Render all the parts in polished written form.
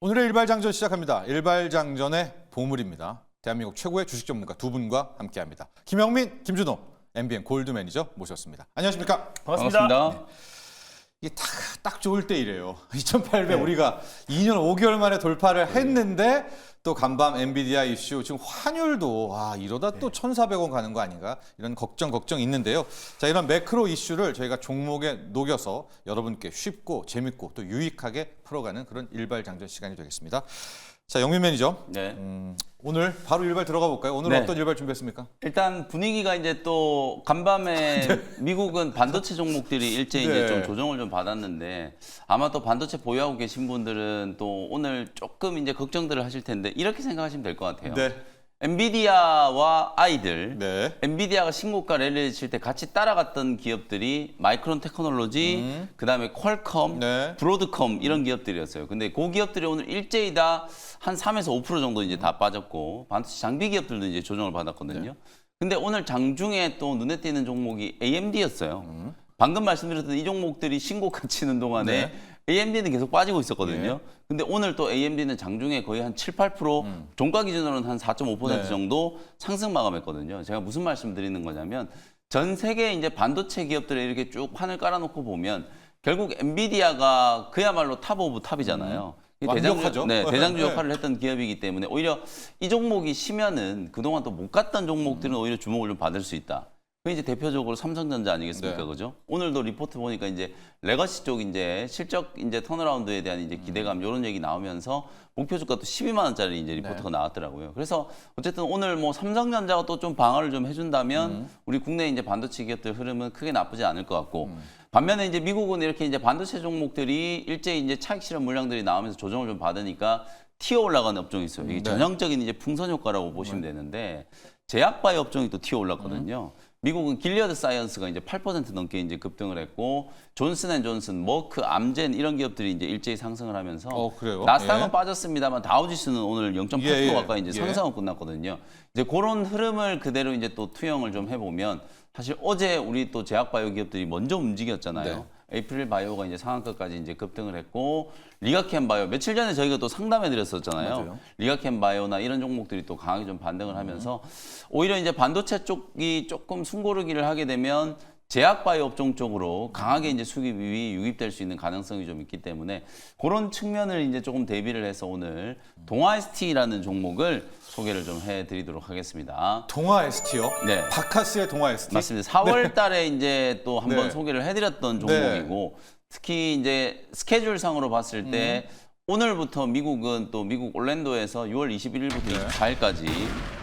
오늘의 일발장전 시작합니다. 일발장전의 보물입니다. 대한민국 최고의 주식 전문가 두 분과 함께합니다. 김영민, 김준호, MBN 골드 매니저 모셨습니다. 안녕하십니까? 반갑습니다. 이게 딱 좋을 때 이래요. 2,800 우리가 2년 5개월 만에 돌파를 했는데 또 간밤 엔비디아 이슈 지금 환율도 이러다 또 1,400원 가는 거 아닌가 이런 걱정 있는데요. 자, 이런 매크로 이슈를 저희가 종목에 녹여서 여러분께 쉽고 재밌고 또 유익하게 풀어가는 그런 일발장전 시간이 되겠습니다. 자, 영민 매니저. 네. 오늘 바로 일발 들어가 볼까요? 오늘 네. 어떤 일발 준비했습니까? 일단 분위기가 이제 또 간밤에 미국은 반도체 종목들이 일제히 이제 좀 조정을 좀 받았는데 아마 또 반도체 보유하고 계신 분들은 또 오늘 조금 이제 걱정들을 하실 텐데 이렇게 생각하시면 될 것 같아요. 네. 엔비디아와 아이들, 네. 엔비디아가 신고가 랠리를 칠 때 같이 따라갔던 기업들이 마이크론 테크놀로지, 그다음에 퀄컴, 네. 브로드컴 이런 기업들이었어요. 근데 그 기업들이 오늘 일제히 다 한 3에서 5% 정도 이제 다 빠졌고 반도체 장비 기업들도 이제 조정을 받았거든요. 근데 오늘 장중에 또 눈에 띄는 종목이 AMD였어요. 방금 말씀드렸던 이 종목들이 신고가 치는 동안에 AMD는 계속 빠지고 있었거든요. 근데 오늘 또 AMD는 장중에 거의 한 7, 8% 종가 기준으로는 한 4.5% 정도 상승 마감했거든요. 제가 무슨 말씀 드리는 거냐면 전 세계 이제 반도체 기업들에 이렇게 쭉 판을 깔아놓고 보면 결국 엔비디아가 그야말로 탑 오브 탑이잖아요. 완벽하죠. 대장주 역할을 했던 기업이기 때문에 오히려 이 종목이 쉬면은 그동안 또 못 갔던 종목들은 오히려 주목을 좀 받을 수 있다. 그 이제 대표적으로 삼성전자 아니겠습니까, 그죠? 오늘도 리포트 보니까 이제 레거시 쪽 이제 실적 이제 턴어라운드에 대한 이제 기대감 이런 얘기 나오면서 목표 주가도 12만 원짜리 이제 리포트가 나왔더라고요. 그래서 어쨌든 오늘 뭐 삼성전자가 또 좀 방어를 좀 해준다면 우리 국내 이제 반도체 기업들 흐름은 크게 나쁘지 않을 것 같고. 반면에 이제 미국은 이렇게 이제 반도체 종목들이 일제히 이제 차익 실현 물량들이 나오면서 조정을 좀 받으니까 튀어 올라가는 업종이 있어요. 이게 전형적인 이제 풍선 효과라고 보시면 되는데 제약바이오 업종이 또 튀어 올랐거든요. 미국은 길리어드 사이언스가 이제 8% 넘게 이제 급등을 했고 존슨앤존슨, 머크, 암젠 이런 기업들이 이제 일제히 상승을 하면서 그래요? 나스닥은 빠졌습니다만 다우지수는 오늘 0.8% 가까이 이제 예. 상승하고 끝났거든요. 이제 그런 흐름을 그대로 이제 또 투영을 좀 해보면 사실 어제 우리 또 제약바이오 기업들이 먼저 움직였잖아요. 에이프릴 바이오가 이제 상한가까지 이제 급등을 했고 리가켄 바이오 며칠 전에 저희가 또 상담해 드렸었잖아요. 리가켄 바이오나 이런 종목들이 또 강하게 좀 반등을 하면서 오히려 이제 반도체 쪽이 조금 숨고르기를 하게 되면 제약바이오 업종 쪽으로 강하게 이제 수급이 유입될 수 있는 가능성이 좀 있기 때문에 그런 측면을 이제 조금 대비를 해서 오늘 동아ST라는 종목을 소개를 좀 해드리도록 하겠습니다. 동아 ST요? 네. 바카스의 동아 ST? 맞습니다. 4월 달에 이제 또 한번 네. 소개를 해드렸던 종목이고 특히 이제 스케줄 상으로 봤을 때 오늘부터 미국은 또 미국 올랜도에서 6월 21일부터 24일까지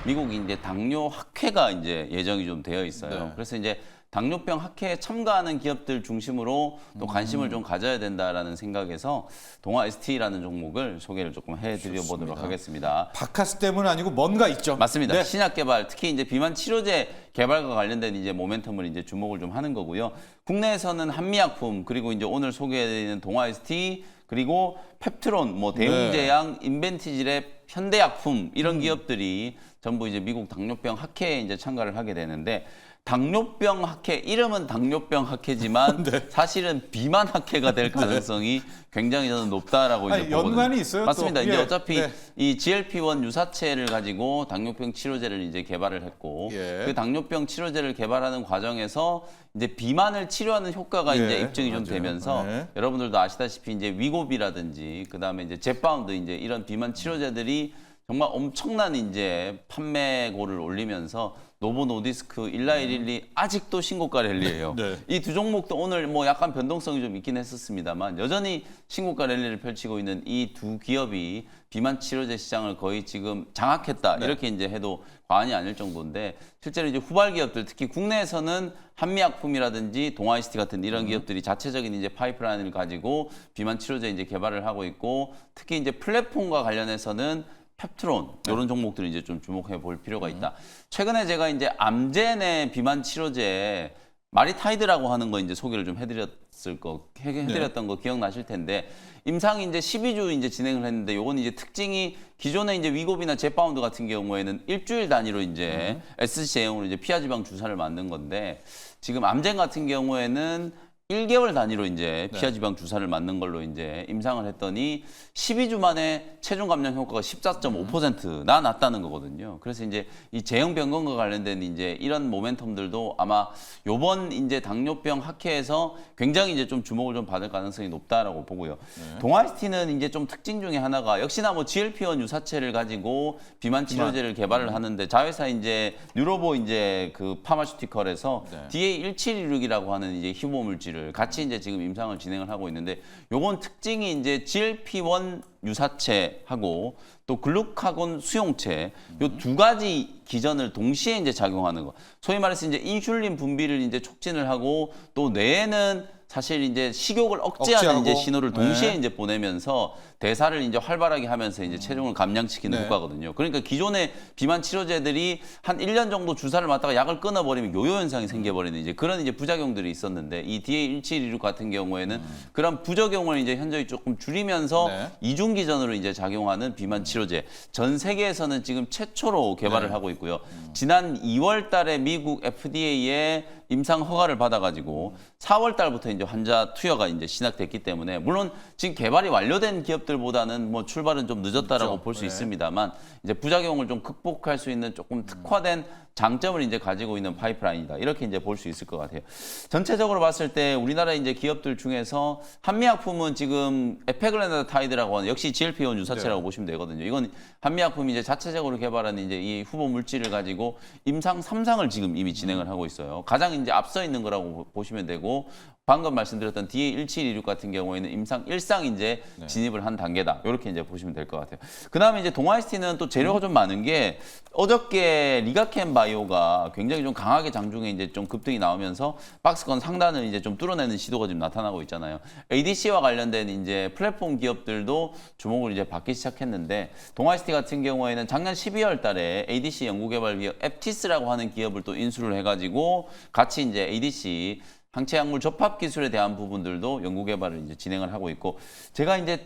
미국 이제 당뇨 학회가 이제 예정이 좀 되어 있어요. 그래서 이제 당뇨병 학회에 참가하는 기업들 중심으로 또 관심을 좀 가져야 된다라는 생각에서 동아 ST라는 종목을 소개를 조금 해드려 보도록 하겠습니다. 바카스 때문은 아니고 뭔가 있죠. 맞습니다. 네. 신약 개발, 특히 이제 비만 치료제 개발과 관련된 이제 모멘텀을 이제 주목을 좀 하는 거고요. 국내에서는 한미약품 그리고 이제 오늘 소개해드리는 동아 ST 그리고 펩트론, 뭐 대웅제약, 인벤티지랩, 현대약품 이런 기업들이 전부 이제 미국 당뇨병 학회에 이제 참가를 하게 되는데. 당뇨병 학회, 이름은 당뇨병 학회지만 사실은 비만 학회가 될 가능성이 굉장히 저는 높다라고 이제 보거든요. 연관이 있어요. 맞습니다. 또. 이제 어차피 이 GLP-1 유사체를 가지고 당뇨병 치료제를 이제 개발을 했고 그 당뇨병 치료제를 개발하는 과정에서 이제 비만을 치료하는 효과가 이제 입증이 좀 되면서 여러분들도 아시다시피 이제 위고비라든지 그다음에 이제 젯바운드 이제 이런 비만 치료제들이 정말 엄청난 이제 판매고를 올리면서 노보 노디스크, 일라이릴리 아직도 신고가 랠리예요. 이 두 종목도 오늘 뭐 약간 변동성이 좀 있긴 했었습니다만 여전히 신고가 랠리를 펼치고 있는 이 두 기업이 비만 치료제 시장을 거의 지금 장악했다 이렇게 이제 해도 과언이 아닐 정도인데 실제로 이제 후발 기업들 특히 국내에서는 한미약품이라든지 동아이스티 같은 이런 기업들이 자체적인 이제 파이프라인을 가지고 비만 치료제 이제 개발을 하고 있고 특히 이제 플랫폼과 관련해서는 펩트론 이런 종목들을 이제 좀 주목해 볼 필요가 있다. 최근에 제가 이제 암젠의 비만 치료제 마리타이드라고 하는 거 이제 소개를 좀 해드렸던 거 기억나실 텐데 임상이 이제 12주 이제 진행을 했는데 요건 이제 특징이 기존의 이제 위고비나 젯바운드 같은 경우에는 일주일 단위로 이제 SC 제형으로 이제 피하지방 주사를 만든 건데 지금 암젠 같은 경우에는 1개월 단위로 이제 피하 지방 주사를 맞는 걸로 이제 임상을 했더니 12주 만에 체중 감량 효과가 14.5%나 났다는 거거든요. 그래서 이제 이 제형 변경과 관련된 이제 이런 모멘텀들도 아마 요번 이제 당뇨병 학회에서 굉장히 이제 좀 주목을 좀 받을 가능성이 높다라고 보고요. 동아시티는 이제 좀 특징 중에 하나가 역시나 뭐 GLP-1 유사체를 가지고 비만 치료제를 개발을 하는데 자회사 이제 뉴로보 이제 그 파마슈티컬에서 DA1716이라고 하는 이제 희모 물질 같이 이제 지금 임상을 진행을 하고 있는데 요건 특징이 이제 GLP-1 유사체하고 또 글루카곤 수용체 요 두 가지 기전을 동시에 이제 작용하는 거. 소위 말해서 이제 인슐린 분비를 이제 촉진을 하고 또 뇌에는 사실 이제 식욕을 억제하는 이제 신호를 동시에 이제 보내면서 대사를 이제 활발하게 하면서 이제 체중을 감량시키는 효과거든요. 그러니까 기존의 비만 치료제들이 한 1년 정도 주사를 맞다가 약을 끊어버리면 요요 현상이 생겨버리는 이제 그런 이제 부작용들이 있었는데 이 DA1716 같은 경우에는 그런 부작용을 이제 현저히 조금 줄이면서 이중 기전으로 이제 작용하는 비만 치료제 전 세계에서는 지금 최초로 개발을 하고 있고요. 지난 2월 달에 미국 FDA에 임상 허가를 받아가지고 4월 달부터 이제 환자 투여가 이제 시작됐기 때문에 물론 지금 개발이 완료된 기업들보다는 뭐 출발은 좀 늦었다라고 볼 수 있습니다만 이제 부작용을 좀 극복할 수 있는 조금 특화된 장점을 이제 가지고 있는 파이프라인이다. 이렇게 이제 볼 수 있을 것 같아요. 전체적으로 봤을 때 우리나라 이제 기업들 중에서 한미약품은 지금 에페글랜다타이드라고 하는 역시 GLP-1 유사체라고 보시면 되거든요. 이건 한미약품이 이제 자체적으로 개발한 이제 이 후보 물질을 가지고 임상 3상을 지금 이미 진행을 하고 있어요. 가장 이제 앞서 있는 거라고 보시면 되고 방금 말씀드렸던 DA1726 같은 경우에는 임상 1상 이제 진입을 한 단계다. 이렇게 이제 보시면 될 것 같아요. 그다음에 이제 동아시티는 또 재료가 좀 많은 게 어저께 리가켄 바이오가 굉장히 좀 강하게 장중에 이제 좀 급등이 나오면서 박스권 상단을 이제 좀 뚫어내는 시도가 지금 나타나고 있잖아요. ADC와 관련된 이제 플랫폼 기업들도 주목을 이제 받기 시작했는데 동아시티 같은 경우에는 작년 12월 달에 ADC 연구개발 기업 앱티스라고 하는 기업을 또 인수를 해가지고 같이 이제 ADC 항체약물 접합 기술에 대한 부분들도 연구 개발을 이제 진행을 하고 있고 제가 이제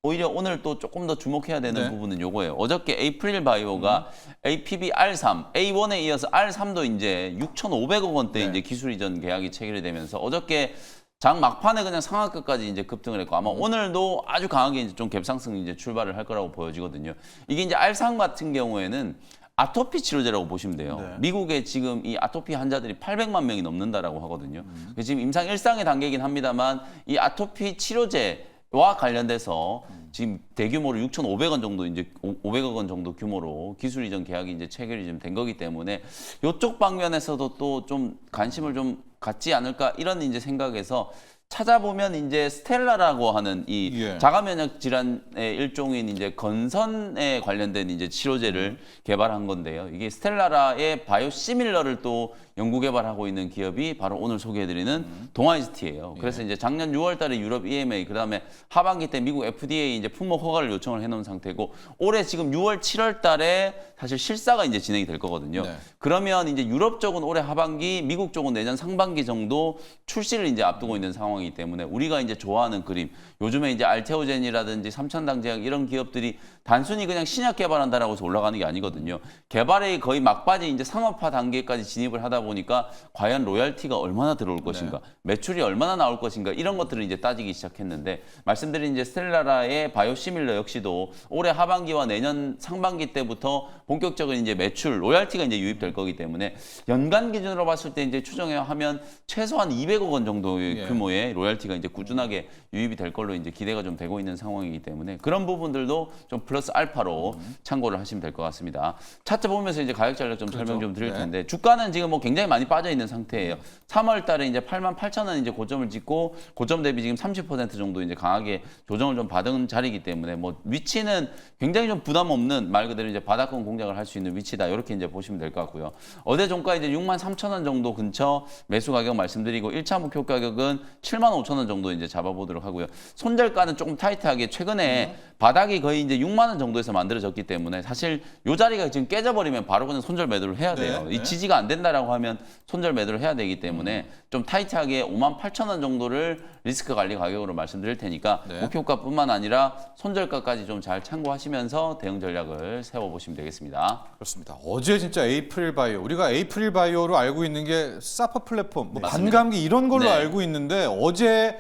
오히려 오늘 또 조금 더 주목해야 되는 부분은 요거예요. 어저께 에이프릴 바이오가 APB-R3, A1에 이어서 R3도 이제 6,500억 원대 이제 기술 이전 계약이 체결이 되면서 어저께 장 막판에 그냥 상한가까지 이제 급등을 했고 아마 오늘도 아주 강하게 이제 좀 갭상승 이제 출발을 할 거라고 보여지거든요. 이게 이제 R3 같은 경우에는 아토피 치료제라고 보시면 돼요. 미국에 지금 이 아토피 환자들이 800만 명이 넘는다라고 하거든요. 지금 임상 1상의 단계이긴 합니다만 이 아토피 치료제와 관련돼서 지금 대규모로 6,500원 정도 이제 500억 원 정도 규모로 기술 이전 계약이 이제 체결이 좀 된 거기 때문에 이쪽 방면에서도 또 좀 관심을 좀 갖지 않을까 이런 이제 생각에서 찾아보면 이제 스텔라라고 하는 이 자가 면역 질환의 일종인 이제 건선에 관련된 이제 치료제를 개발한 건데요. 이게 스텔라라의 바이오시밀러를 또 연구 개발하고 있는 기업이 바로 오늘 소개해드리는 동아이스티예요. 그래서 이제 작년 6월달에 유럽 EMA 그다음에 하반기 때 미국 FDA 이제 품목 허가를 요청을 해놓은 상태고 올해 지금 6월 7월달에 사실 실사가 이제 진행이 될 거거든요. 그러면 이제 유럽 쪽은 올해 하반기, 미국 쪽은 내년 상반기 정도 출시를 이제 앞두고 있는 상황이기 때문에 우리가 이제 좋아하는 그림, 요즘에 이제 알테오젠이라든지 삼천당제약 이런 기업들이 단순히 그냥 신약 개발한다라고 해서 올라가는 게 아니거든요. 개발의 거의 막바지 이제 상업화 단계까지 진입을 하다 보니까 과연 로열티가 얼마나 들어올 것인가, 매출이 얼마나 나올 것인가 이런 것들을 이제 따지기 시작했는데 말씀드린 이제 스텔라라의 바이오시밀러 역시도 올해 하반기와 내년 상반기 때부터 본격적인 이제 매출, 로열티가 이제 유입될 거기 때문에 연간 기준으로 봤을 때 이제 추정해야 하면 최소한 200억 원 정도의 규모의 로열티가 이제 꾸준하게 유입이 될 걸로 이제 기대가 좀 되고 있는 상황이기 때문에 그런 부분들도 좀 플러스 알파로 참고를 하시면 될 것 같습니다. 차트 보면서 이제 가격 전략 좀 설명 좀 드릴 텐데 주가는 지금 뭐 굉장히 많이 빠져 있는 상태예요. 3월 달에 이제 88,000원 이제 고점을 찍고 고점 대비 지금 30% 정도 이제 강하게 조정을 좀 받은 자리이기 때문에 뭐 위치는 굉장히 좀 부담 없는 말 그대로 이제 바닥권 공략을 할 수 있는 위치다. 이렇게 이제 보시면 될 것 같고요. 어제 종가 이제 63,000원 정도 근처 매수 가격 말씀드리고 1차 목표 가격은 75,000원 정도 이제 잡아보도록 하고요. 손절가는 조금 타이트하게 최근에 바닥이 거의 이제 6만 원 정도에서 만들어졌기 때문에 사실 이 자리가 지금 깨져버리면 바로 그냥 손절 매도를 해야 돼요. 이 지지가 안 된다라고 하면 하면 손절 매도를 해야 되기 때문에 좀 타이트하게 58,000원 정도를 리스크 관리 가격으로 말씀드릴 테니까 네. 목표가뿐만 아니라 손절가까지 좀 잘 참고하시면서 대응 전략을 세워보시면 되겠습니다. 그렇습니다. 어제 진짜 에이프릴 바이오, 우리가 에이프릴 바이오로 알고 있는 게 사파 플랫폼, 뭐 맞습니다. 반감기 이런 걸로 네. 알고 있는데 어제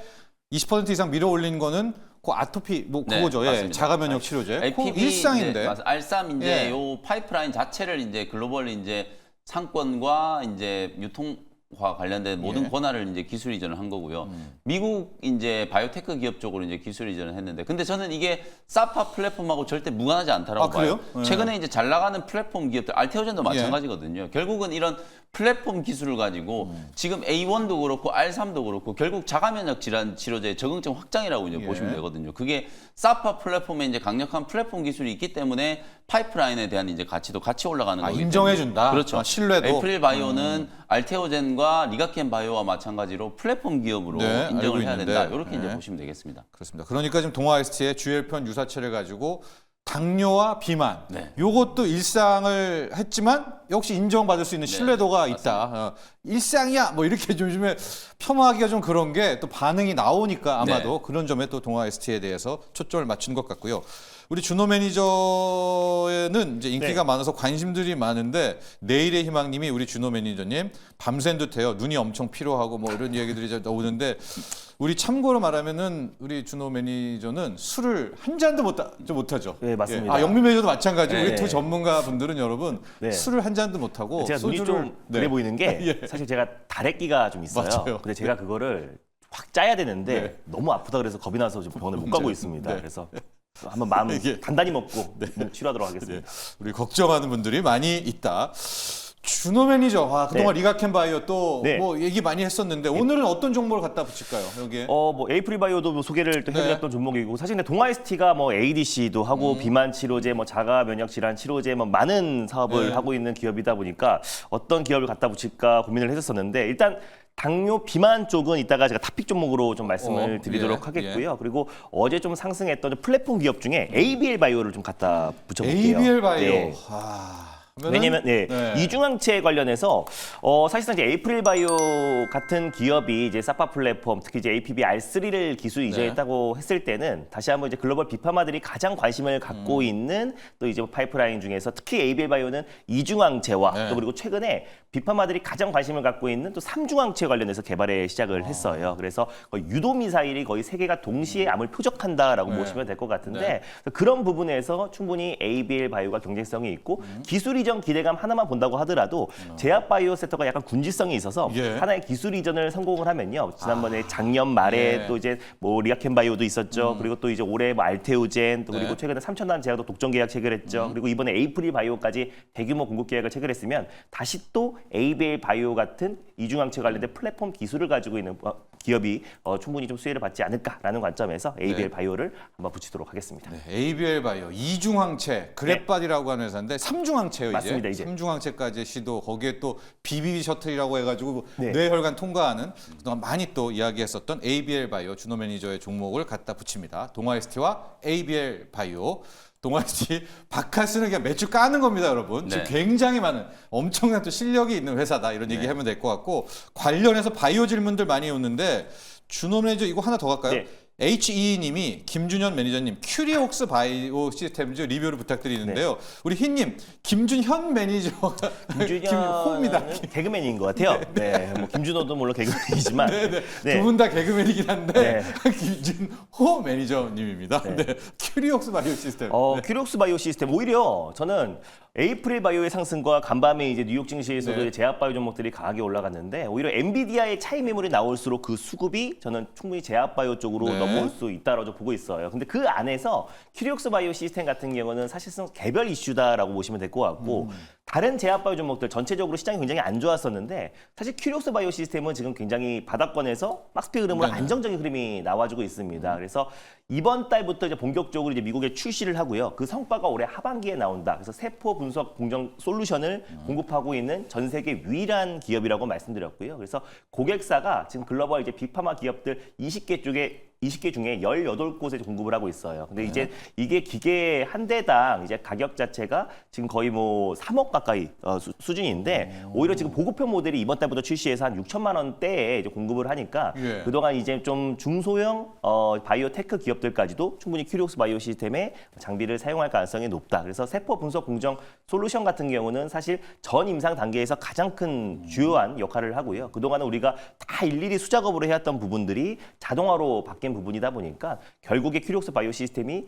20% 이상 밀어 올린 거는 그 아토피 뭐 네, 그거죠. 예, 맞습니다. 자가 면역 치료제. 그 LPB 일상인데. R3 이제 예. 요 파이프라인 자체를 이제 글로벌 이제 상권과 이제 유통과 관련된 모든 예. 권한을 이제 기술 이전을 한 거고요. 미국 이제 바이오테크 기업 쪽으로 이제 기술 이전을 했는데, 근데 저는 이게 사파 플랫폼하고 절대 무관하지 않다라고 아, 그래요? 봐요. 예. 최근에 이제 잘 나가는 플랫폼 기업들, 알테오젠도 마찬가지거든요. 결국은 이런 플랫폼 기술을 가지고 지금 A1도 그렇고 R3도 그렇고 결국 자가면역 질환 치료제의 적응증 확장이라고 이제 예. 보시면 되거든요. 그게 사파 플랫폼에 이제 강력한 플랫폼 기술이 있기 때문에 파이프라인에 대한 이제 가치도 같이 올라가는 거기 때문에. 인정해준다. 그렇죠. 아, 신뢰도. 에이프릴 바이오는 알테오젠과 리가켄 바이오와 마찬가지로 플랫폼 기업으로 네, 알고 인정을 해야 있는데. 된다. 이렇게 이제 네. 보시면 되겠습니다. 그렇습니다. 그러니까 지금 동아에스티의 주엘편 유사체를 가지고 당뇨와 비만, 네. 요것도 일상을 했지만 역시 인정받을 수 있는 신뢰도가 있다. 일상이야 뭐 이렇게 좀 요즘에 폄하하기가 좀 그런 게 또 반응이 나오니까 아마도 네. 그런 점에 또 동아에스티에 대해서 초점을 맞춘 것 같고요. 우리 준호 매니저는 이제 인기가 많아서 관심들이 많은데 내일의 희망님이 우리 준호 매니저님 밤샌 듯해요. 눈이 엄청 피로하고 뭐 이런 얘기들이 이제 나오는데 우리 참고로 말하면은 우리 준호 매니저는 술을 한 잔도 못하죠. 네, 맞습니다. 예. 아, 영민 매니저도 마찬가지. 네. 우리 두 전문가 분들은 여러분 네. 술을 한 잔도 못하고 제가 눈이 소주를 좀 그래 보이는 게 예. 사실 제가 다래끼가 좀 있어요. 맞아요. 근데 제가 그거를 확 짜야 되는데 네. 너무 아프다 그래서 겁이 나서 지금 병원에 못 가고 있습니다. 네. 그래서 한번 마음 이게- 단단히 먹고 치료하도록 하겠습니다. 우리 걱정하는 분들이 많이 있다. 준호 매니저, 그동안 리가켄 바이오 또 네. 뭐 얘기 많이 했었는데 오늘은 어떤 정보를 갖다 붙일까요? 여기에? 뭐 에이프릴 바이오도 뭐 소개를 또 해드렸던 종목이고 사실 근데 동아에스티가 뭐 ADC도 하고 비만 치료제, 뭐 자가 면역 질환 치료제 뭐 많은 사업을 네. 하고 있는 기업이다 보니까 어떤 기업을 갖다 붙일까 고민을 했었었는데 일단 당뇨 비만 쪽은 이따가 제가 탑픽 종목으로 좀 말씀을 드리도록 예, 하겠고요. 그리고 어제 좀 상승했던 플랫폼 기업 중에 ABL 바이오를 좀 갖다 붙여볼게요. ABL 바이오. 네. 그러면은- 왜냐면 네. 이중항체 관련해서 사실상 이제 에이프릴 바이오 같은 기업이 이제 사파 플랫폼 특히 이제 APB R3를 기술 이전했다고 했을 때는 다시 한번 이제 글로벌 비파마들이 가장 관심을 갖고 있는 또 이제 파이프라인 중에서 특히 ABL 바이오는 이중항체와 네. 또 그리고 최근에 비파마들이 가장 관심을 갖고 있는 또 삼중항체 관련해서 개발에 시작을 했어요. 그래서 거의 유도 미사일이 거의 세 개가 동시에 암을 표적한다라고 보시면 될 것 같은데 그런 부분에서 충분히 ABL 바이오가 경쟁성이 있고 기술 이전 기대감 하나만 본다고 하더라도 제약 바이오 섹터가 약간 군지성이 있어서 예. 하나의 기술 이전을 성공을 하면요. 지난번에 작년 말에 예. 또 이제 뭐 리아켄 바이오도 있었죠. 그리고 또 이제 올해 뭐 알테오젠 또 그리고 네. 최근에 삼천단 제약도 독점 계약 체결했죠. 그리고 이번에 에이프릴 바이오까지 대규모 공급 계약을 체결했으면 다시 또 ABL 바이오 같은 이중항체 관련된 플랫폼 기술을 가지고 있는 기업이 충분히 좀 수혜를 받지 않을까라는 관점에서 ABL 바이오를 한번 붙이도록 하겠습니다. 네, ABL 바이오 이중항체 그랩바디라고 하는 회사인데 삼중항체요. 맞습니다, 이제. 삼중항체까지 시도 거기에 또 BB 셔틀이라고 해가지고 네. 뇌혈관 통과하는 그동안 많이 또 이야기했었던 ABL 바이오 준호 매니저의 종목을 갖다 붙입니다. 동아에스티와 ABL 바이오. 동아에스티 바카스는 그냥 매출 까는 겁니다, 여러분. 지금 네. 굉장히 많은 엄청난 또 실력이 있는 회사다 이런 얘기 하면 될 것 같고 관련해서 바이오 질문들 많이 오는데 준호 매니저 이거 하나 더 갈까요? 네. HE님이 김준현 매니저님 큐리옥스 바이오 시스템즈 리뷰를 부탁드리는데요. 우리 흰님 김준현 매니저가 김호입니다. 김준현은 개그맨인 것 같아요. 네, 뭐 김준호도 물론 개그맨이지만 네. 두 분 다 개그맨이긴 한데 네. 김준호 매니저님입니다. 네. 큐리옥스 바이오 시스템. 네. 큐리옥스 바이오 시스템 오히려 저는 에이프릴 바이오의 상승과 간밤에 이제 뉴욕 증시에서도 네. 제약 바이오 종목들이 강하게 올라갔는데 오히려 엔비디아의 차익 매물이 나올수록 그 수급이 저는 충분히 제약 바이오 쪽으로 네. 넘어올 수 있다라고 보고 있어요. 근데 그 안에서 큐리옥스 바이오 시스템 같은 경우는 사실상 개별 이슈다라고 보시면 될 것 같고 다른 제약 바이오 종목들 전체적으로 시장이 굉장히 안 좋았었는데 사실 큐리옥스 바이오 시스템은 지금 굉장히 바닥권에서 박스피 흐름으로 네네. 안정적인 흐름이 나와주고 있습니다. 그래서 이번 달부터 이제 본격적으로 이제 미국에 출시를 하고요. 그 성과가 올해 하반기에 나온다. 그래서 세포 분석 공정 솔루션을 공급하고 있는 전 세계 유일한 기업이라고 말씀드렸고요. 그래서 고객사가 지금 글로벌 이제 빅파마 기업들 20개 쪽에 20개 중에 18곳에 공급을 하고 있어요. 근데 이제 이게 기계 한 대당 이제 가격 자체가 지금 거의 뭐 3억 가까이 수준인데 오히려 지금 보급형 모델이 이번 달부터 출시해서 한 6천만 원대에 이제 공급을 하니까 예. 그동안 이제 좀 중소형 바이오테크 기업들까지도 충분히 큐리옥스 바이오 시스템의 장비를 사용할 가능성이 높다. 그래서 세포 분석 공정 솔루션 같은 경우는 사실 전 임상 단계에서 가장 큰 주요한 역할을 하고요. 그동안은 우리가 다 일일이 수작업으로 해왔던 부분들이 자동화로 바뀐 부분이다 보니까 결국에 큐리옥스 바이오 시스템이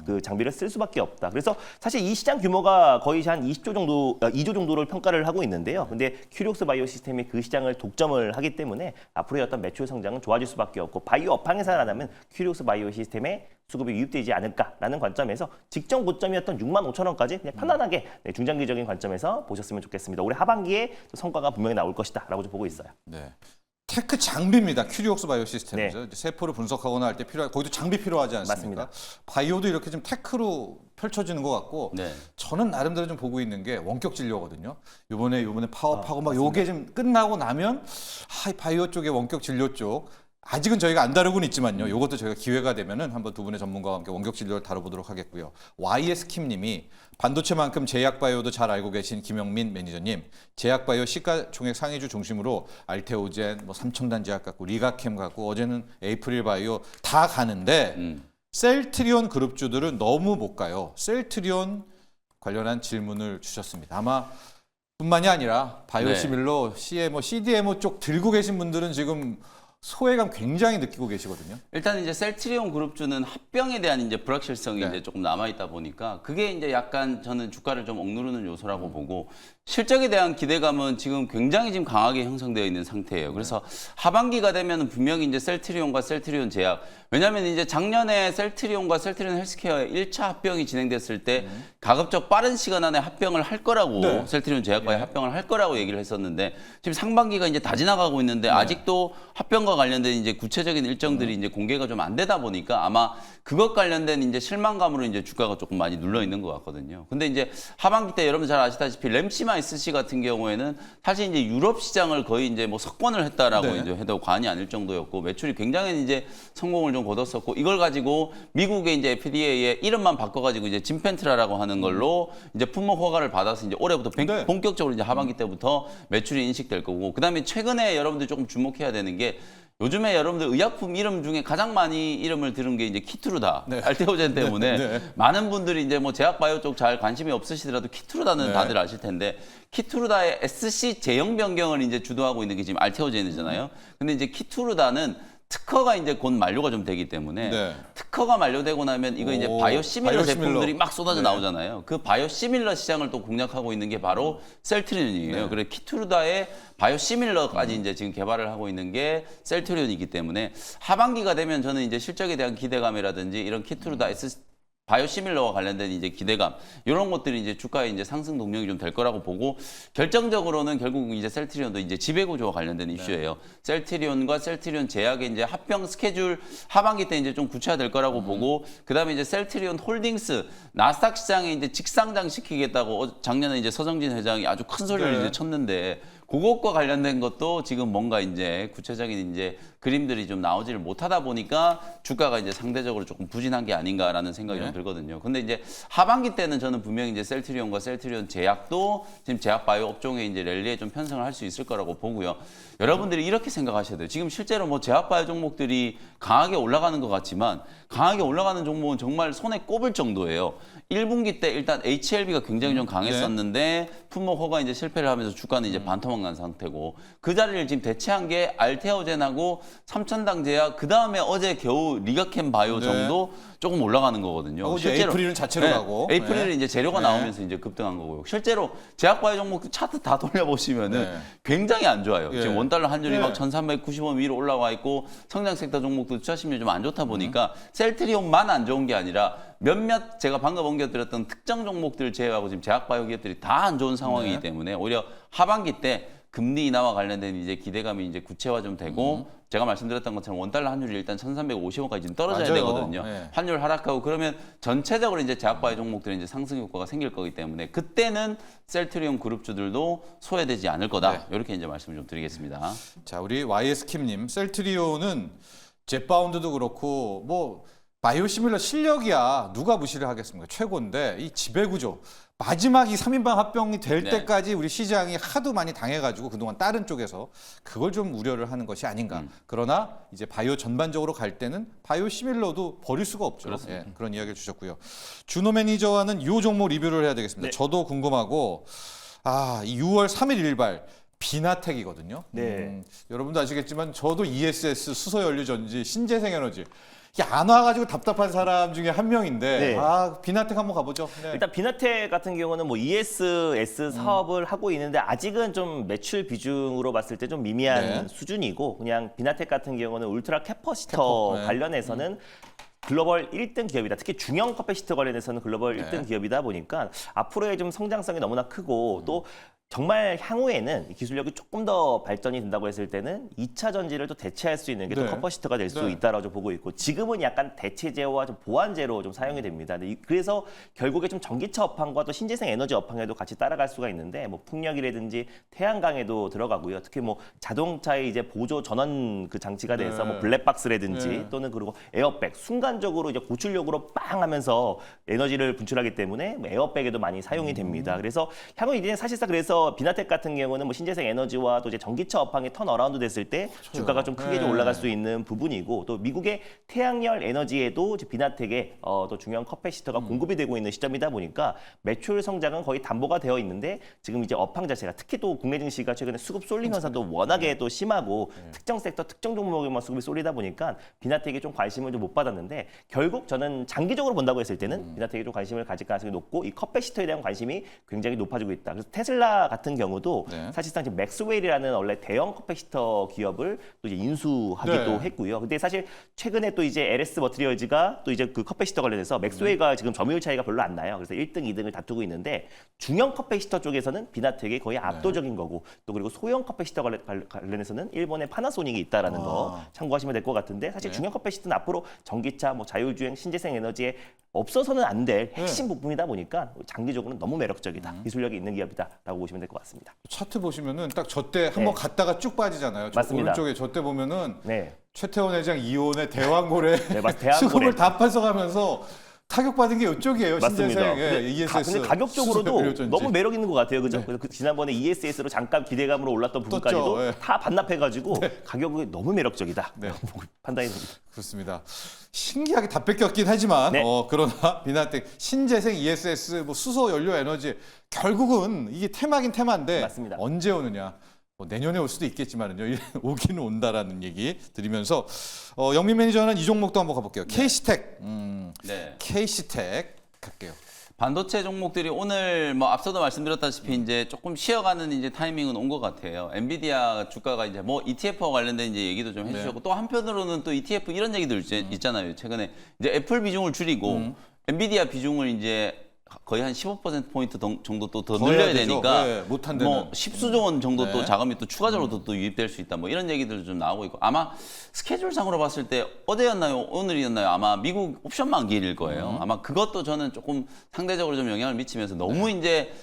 그 장비를 쓸 수밖에 없다. 그래서 사실 이 시장 규모가 거의 한 2조 정도를 평가를 하고 있는데요. 근데 큐리옥스 바이오 시스템이 그 시장을 독점을 하기 때문에 앞으로의 어떤 매출 성장은 좋아질 수밖에 없고 바이오 업황에 살아나면 큐리옥스 바이오 시스템에 수급이 유입되지 않을까라는 관점에서 직전 고점이었던 6만 5천 원까지 그냥 편안하게 중장기적인 관점에서 보셨으면 좋겠습니다. 올해 하반기에 성과가 분명히 나올 것이다라고 좀 보고 있어요. 네. 테크 장비입니다. 큐리옥스 바이오 시스템이죠. 네. 이제 세포를 분석하거나 할 때 필요한 거기도 장비 필요하지 않습니까? 맞습니다. 바이오도 이렇게 좀 테크로 펼쳐지는 것 같고 네. 저는 나름대로 좀 보고 있는 게 원격 진료거든요. 요번에 파업하고 막 요게 좀 끝나고 나면 이 바이오 쪽에 원격 진료 쪽 아직은 저희가 안 다루고는 있지만요. 요것도 저희가 기회가 되면은 한번 두 분의 전문가와 함께 원격 진료를 다뤄보도록 하겠고요. YS킴님이 반도체만큼 제약바이오도 잘 알고 계신 김영민 매니저님, 제약바이오 시가총액 상위주 중심으로 알테오젠, 뭐 삼청단 제약 갖고 리가캠 갖고 어제는 에이프릴 바이오 다 가는데 셀트리온 그룹주들은 너무 못 가요. 셀트리온 관련한 질문을 주셨습니다. 아마 뿐만이 아니라 바이오시밀러, CMO, CDMO 쪽 들고 계신 분들은 지금 소외감 굉장히 느끼고 계시거든요. 일단 이제 셀트리온 그룹주는 합병에 대한 이제 불확실성이 네. 이제 조금 남아 있다 보니까 그게 이제 약간 저는 주가를 좀 억누르는 요소라고 보고 실적에 대한 기대감은 지금 굉장히 지금 강하게 형성되어 있는 상태예요. 그래서 하반기가 되면 분명히 이제 셀트리온과 셀트리온 제약, 왜냐하면 이제 작년에 셀트리온과 셀트리온 헬스케어의 1차 합병이 진행됐을 때 가급적 빠른 시간 안에 합병을 할 거라고 네. 셀트리온 제약과의 합병을 할 거라고 얘기를 했었는데 지금 상반기가 이제 다 지나가고 있는데 아직도 합병과 관련된 이제 구체적인 일정들이 이제 공개가 좀 안 되다 보니까 아마 그것 관련된 이제 실망감으로 이제 주가가 조금 많이 눌러 있는 것 같거든요. 근데 이제 하반기 때 여러분 잘 아시다시피 램시마이스시 같은 경우에는 사실 이제 유럽 시장을 거의 이제 뭐 석권을 했다라고 네. 이제 해도 과언이 아닐 정도였고 매출이 굉장히 이제 성공을 좀 거뒀었고 이걸 가지고 미국의 이제 FDA의 이름만 바꿔가지고 이제 진펜트라라고 하는 걸로 이제 품목 허가를 받아서 이제 올해부터 네. 본격적으로 이제 하반기 때부터 매출이 인식될 거고 그다음에 최근에 여러분들 조금 주목해야 되는 게 요즘에 여러분들 의약품 이름 중에 가장 많이 이름을 들은 게 이제 키투르다, 네. 알테오젠 때문에 네. 많은 분들이 이제 뭐 제약 바이오 쪽 잘 관심이 없으시더라도 키투르다는 네. 다들 아실 텐데 키투르다의 SC 제형 변경을 이제 주도하고 있는 게 지금 알테오젠이잖아요. 근데 이제 키투르다는 특허가 이제 곧 만료가 좀 되기 때문에 네. 특허가 만료되고 나면 이거 이제 바이오시밀러 바이오시밀러. 제품들이 막 쏟아져 네. 나오잖아요. 그 바이오시밀러 시장을 또 공략하고 있는 게 바로 셀트리온이에요. 네. 그래서 키투르다의 바이오시밀러까지 이제 지금 개발을 하고 있는 게 셀트리온이기 때문에 하반기가 되면 저는 이제 실적에 대한 기대감이라든지 이런 키투르다 바이오시밀러와 관련된 이제 기대감 이런 것들이 이제 주가의 이제 상승 동력이 좀 될 거라고 보고 결정적으로는 결국 이제 셀트리온도 이제 지배구조와 관련된 이슈예요. 셀트리온과 셀트리온 제약의 이제 합병 스케줄 하반기 때 이제 좀 구체화될 거라고 보고 그다음에 이제 셀트리온 홀딩스 나스닥 시장에 이제 직상장 시키겠다고 작년에 이제 서정진 회장이 아주 큰 소리를 네. 이제 쳤는데 그것과 관련된 것도 지금 뭔가 이제 구체적인 이제 그림들이 좀 나오지를 못하다 보니까 주가가 이제 상대적으로 조금 부진한 게 아닌가라는 생각이 좀 들거든요. 근데 이제 하반기 때는 저는 분명히 이제 셀트리온과 셀트리온 제약도 지금 제약 바이오 업종의 이제 랠리에 좀 편성을 할 수 있을 거라고 보고요. 여러분들이 이렇게 생각하셔야 돼요. 지금 실제로 뭐 제약 바이오 종목들이 강하게 올라가는 것 같지만 강하게 올라가는 종목은 정말 손에 꼽을 정도예요. 1분기 때 일단 HLB가 굉장히 좀 강했었는데 품목 허가 이제 실패를 하면서 주가는 이제 반토막 난 상태고 그 자리를 지금 대체한 게 알테오젠하고 삼천당 제약 그 다음에 어제 겨우 리가캠 바이오 네. 정도 조금 올라가는 거거든요. 이제 에이프릴은 자체로 가고. 에이프릴은 네. 이제 재료가 네. 나오면서 이제 급등한 거고요. 실제로 제약 바이오 종목 차트 다 돌려보시면은 네. 굉장히 안 좋아요. 예. 지금 원달러 환율이 네. 막 1,390원 위로 올라와 있고 성장 섹터 종목도 투자 심리 좀 안 좋다 보니까 셀트리온만 안 좋은 게 아니라 몇몇 제가 방금 옮겨드렸던 특정 종목들 제외하고 지금 제약 바이오 기업들이 다 안 좋은 상황이기 네. 때문에 오히려 하반기 때 금리 인하와 관련된 이제 기대감이 이제 구체화 좀 되고 제가 말씀드렸던 것처럼 원달러 환율이 일단 1,350원까지 좀 떨어져야 맞아요. 되거든요. 네. 환율 하락하고 그러면 전체적으로 이제 제약바이오 종목들이 이제 상승 효과가 생길 거기 때문에 그때는 셀트리온 그룹주들도 소외되지 않을 거다. 네. 이렇게 이제 말씀을 좀 드리겠습니다. 자, 우리 YS킴님, 셀트리온은 젯바운드도 그렇고 뭐 바이오시밀러 실력이야 누가 무시를 하겠습니까? 최고인데 이 지배구조 마지막 이 3인방 합병이 될 때까지 우리 시장이 하도 많이 당해가지고 그동안 다른 쪽에서 그걸 좀 우려를 하는 것이 아닌가. 그러나 이제 바이오 전반적으로 갈 때는 바이오시밀러도 버릴 수가 없죠. 예, 그런 이야기를 주셨고요. 준호 매니저와는 이 종목 리뷰를 해야 되겠습니다. 저도 궁금하고 이 6월 3일 일발 비나텍이거든요. 여러분도 아시겠지만 저도 ESS 수소연료전지 신재생에너지 이게 안 와가지고 답답한 사람 중에 한 명인데 비나텍 한번 가보죠. 네. 일단 비나텍 같은 경우는 뭐 ESS 사업을 하고 있는데 아직은 좀 매출 비중으로 봤을 때 좀 미미한 수준이고 그냥 비나텍 같은 경우는 울트라 캐퍼시터 관련해서는 글로벌 1등 기업이다. 특히 중형 캐퍼시터 관련해서는 글로벌 1등 기업이다 보니까 앞으로의 좀 성장성이 너무나 크고 또 정말 향후에는 이 기술력이 조금 더 발전이 된다고 했을 때는 2차 전지를 또 대체할 수 있는 게 또 커퍼시터가 될 수 있다라고 보고 있고 지금은 약간 대체제와 좀 보완제로 좀 사용이 됩니다. 그래서 결국에 좀 전기차 업황과 또 신재생 에너지 업황에도 같이 따라갈 수가 있는데 뭐 풍력이라든지 태양광에도 들어가고요. 특히 뭐 자동차의 이제 보조 전원 그 장치가 돼서 뭐 블랙박스라든지 또는 그리고 에어백 순간적으로 이제 고출력으로 빵 하면서 에너지를 분출하기 때문에 뭐 에어백에도 많이 사용이 됩니다. 그래서 향후 이제 사실상 그래서 비나텍 같은 경우는 뭐 신재생 에너지와 또 이제 전기차 업황이 턴어라운드 됐을 때 주가가 좀 크게 좀 올라갈 수 있는 부분이고 또 미국의 태양열 에너지에도 이제 비나텍의 또 중요한 캐퍼시터가 공급이 되고 있는 시점이다 보니까 매출 성장은 거의 담보가 되어 있는데 지금 이제 업황 자체가 특히 또 국내 증시가 최근에 수급 쏠림 현상도 워낙에 또 심하고 특정 섹터 특정 종목에만 수급이 쏠리다 보니까 비나텍에 좀 관심을 좀 못 받았는데 결국 저는 장기적으로 본다고 했을 때는 비나텍에 좀 관심을 가질 가능성이 높고 이 캐퍼시터에 대한 관심이 굉장히 높아지고 있다. 그래서 테슬라 같은 경우도 사실상 지금 맥스웰이라는 원래 대형 캐퍼시터 기업을 또 이제 인수하기도 했고요. 근데 사실 최근에 또 이제 LS 머티리얼즈가 또 이제 그 캐퍼시터 관련해서 맥스웰과 지금 점유율 차이가 별로 안 나요. 그래서 1등, 2등을 다투고 있는데 중형 캐퍼시터 쪽에서는 비나텍이 거의 압도적인 거고 또 그리고 소형 캐퍼시터 관련해서는 일본의 파나소닉이 있다라는 거 참고하시면 될 것 같은데 사실 중형 캐퍼시터는 앞으로 전기차, 뭐 자율주행, 신재생 에너지에 없어서는 안 될 핵심 부분이다 보니까 장기적으로는 너무 매력적이다. 기술력이 있는 기업이다라고 보시면 될 것 같습니다. 차트 보시면은 딱 저 때 한번 갔다가 쭉 빠지잖아요. 맞습니다. 오른쪽에 저 때 보면은 최태원 회장 이혼의 대왕고래 대왕고래. 수급을 다 판서가면서 타격받은 게 이쪽이에요. 맞습니다. 신재생 ESS. 근데 가격적으로도 수소연료전지. 너무 매력 있는 것 같아요. 그죠? 그래서 지난번에 ESS로 잠깐 기대감으로 올랐던 부분까지도 다 반납해가지고 가격이 너무 매력적이다. 판단이 됩니다. 그렇습니다. 신기하게 다 뺏겼긴 하지만 그러나 비나텍 신재생 ESS 뭐 수소 연료 에너지 결국은 이게 테마긴 테마인데 맞습니다. 언제 오느냐. 뭐 내년에 올 수도 있겠지만은요. 오기는 온다라는 얘기 드리면서 영민 매니저는 이 종목도 한번 가볼게요. KC텍. KC텍 갈게요. 반도체 종목들이 오늘 뭐 앞서도 말씀드렸다시피 이제 조금 쉬어가는 이제 타이밍은 온 것 같아요. 엔비디아 주가가 이제 뭐 ETF와 관련된 이제 얘기도 좀 해주셨고 또 한편으로는 또 ETF 이런 얘기들 있잖아요. 최근에 이제 애플 비중을 줄이고 엔비디아 비중을 이제 거의 한 15%포인트 정도 또 더 늘려야 되니까 못한 뭐 10수조 원 정도 또 자금이 또 추가적으로 또 유입될 수 있다. 뭐 이런 얘기들도 좀 나오고 있고 아마 스케줄상으로 봤을 때 어제였나요? 오늘이었나요? 아마 미국 옵션 만기일 거예요. 아마 그것도 저는 조금 상대적으로 좀 영향을 미치면서 너무 이제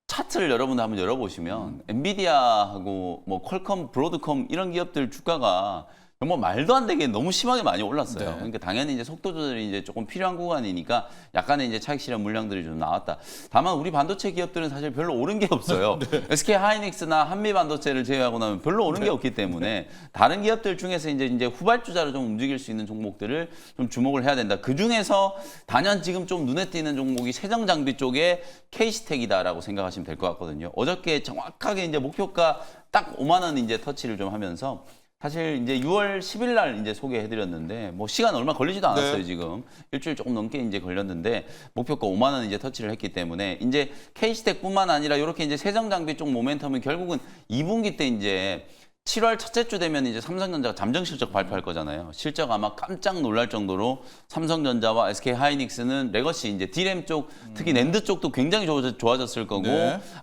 차트를 여러분들 한번 열어보시면 엔비디아하고 뭐 퀄컴, 브로드컴 이런 기업들 주가가 정말 말도 안 되게 너무 심하게 많이 올랐어요. 그러니까 당연히 이제 속도 조절이 이제 조금 필요한 구간이니까 약간의 이제 차익 실현 물량들이 좀 나왔다. 다만 우리 반도체 기업들은 사실 별로 오른 게 없어요. SK 하이닉스나 한미 반도체를 제외하고 나면 별로 오른 게 없기 때문에 다른 기업들 중에서 이제 후발주자로 좀 움직일 수 있는 종목들을 좀 주목을 해야 된다. 그 중에서 단연 지금 좀 눈에 띄는 종목이 세정 장비 쪽에 KC텍이다라고 생각하시면 될 것 같거든요. 어저께 정확하게 이제 목표가 딱 5만 원 이제 터치를 좀 하면서 사실 이제 6월 10일 날 이제 소개해드렸는데 뭐 시간 얼마 걸리지도 않았어요. 지금 일주일 조금 넘게 이제 걸렸는데 목표가 5만 원 이제 터치를 했기 때문에 이제 KC텍뿐만 아니라 이렇게 이제 세정 장비 쪽 모멘텀은 결국은 2분기 때 이제 7월 첫째 주 되면 이제 삼성전자가 잠정 실적 발표할 거잖아요. 실적 아마 깜짝 놀랄 정도로 삼성전자와 SK 하이닉스는 레거시 이제 D램 쪽 특히 낸드 쪽도 굉장히 좋아졌을 거고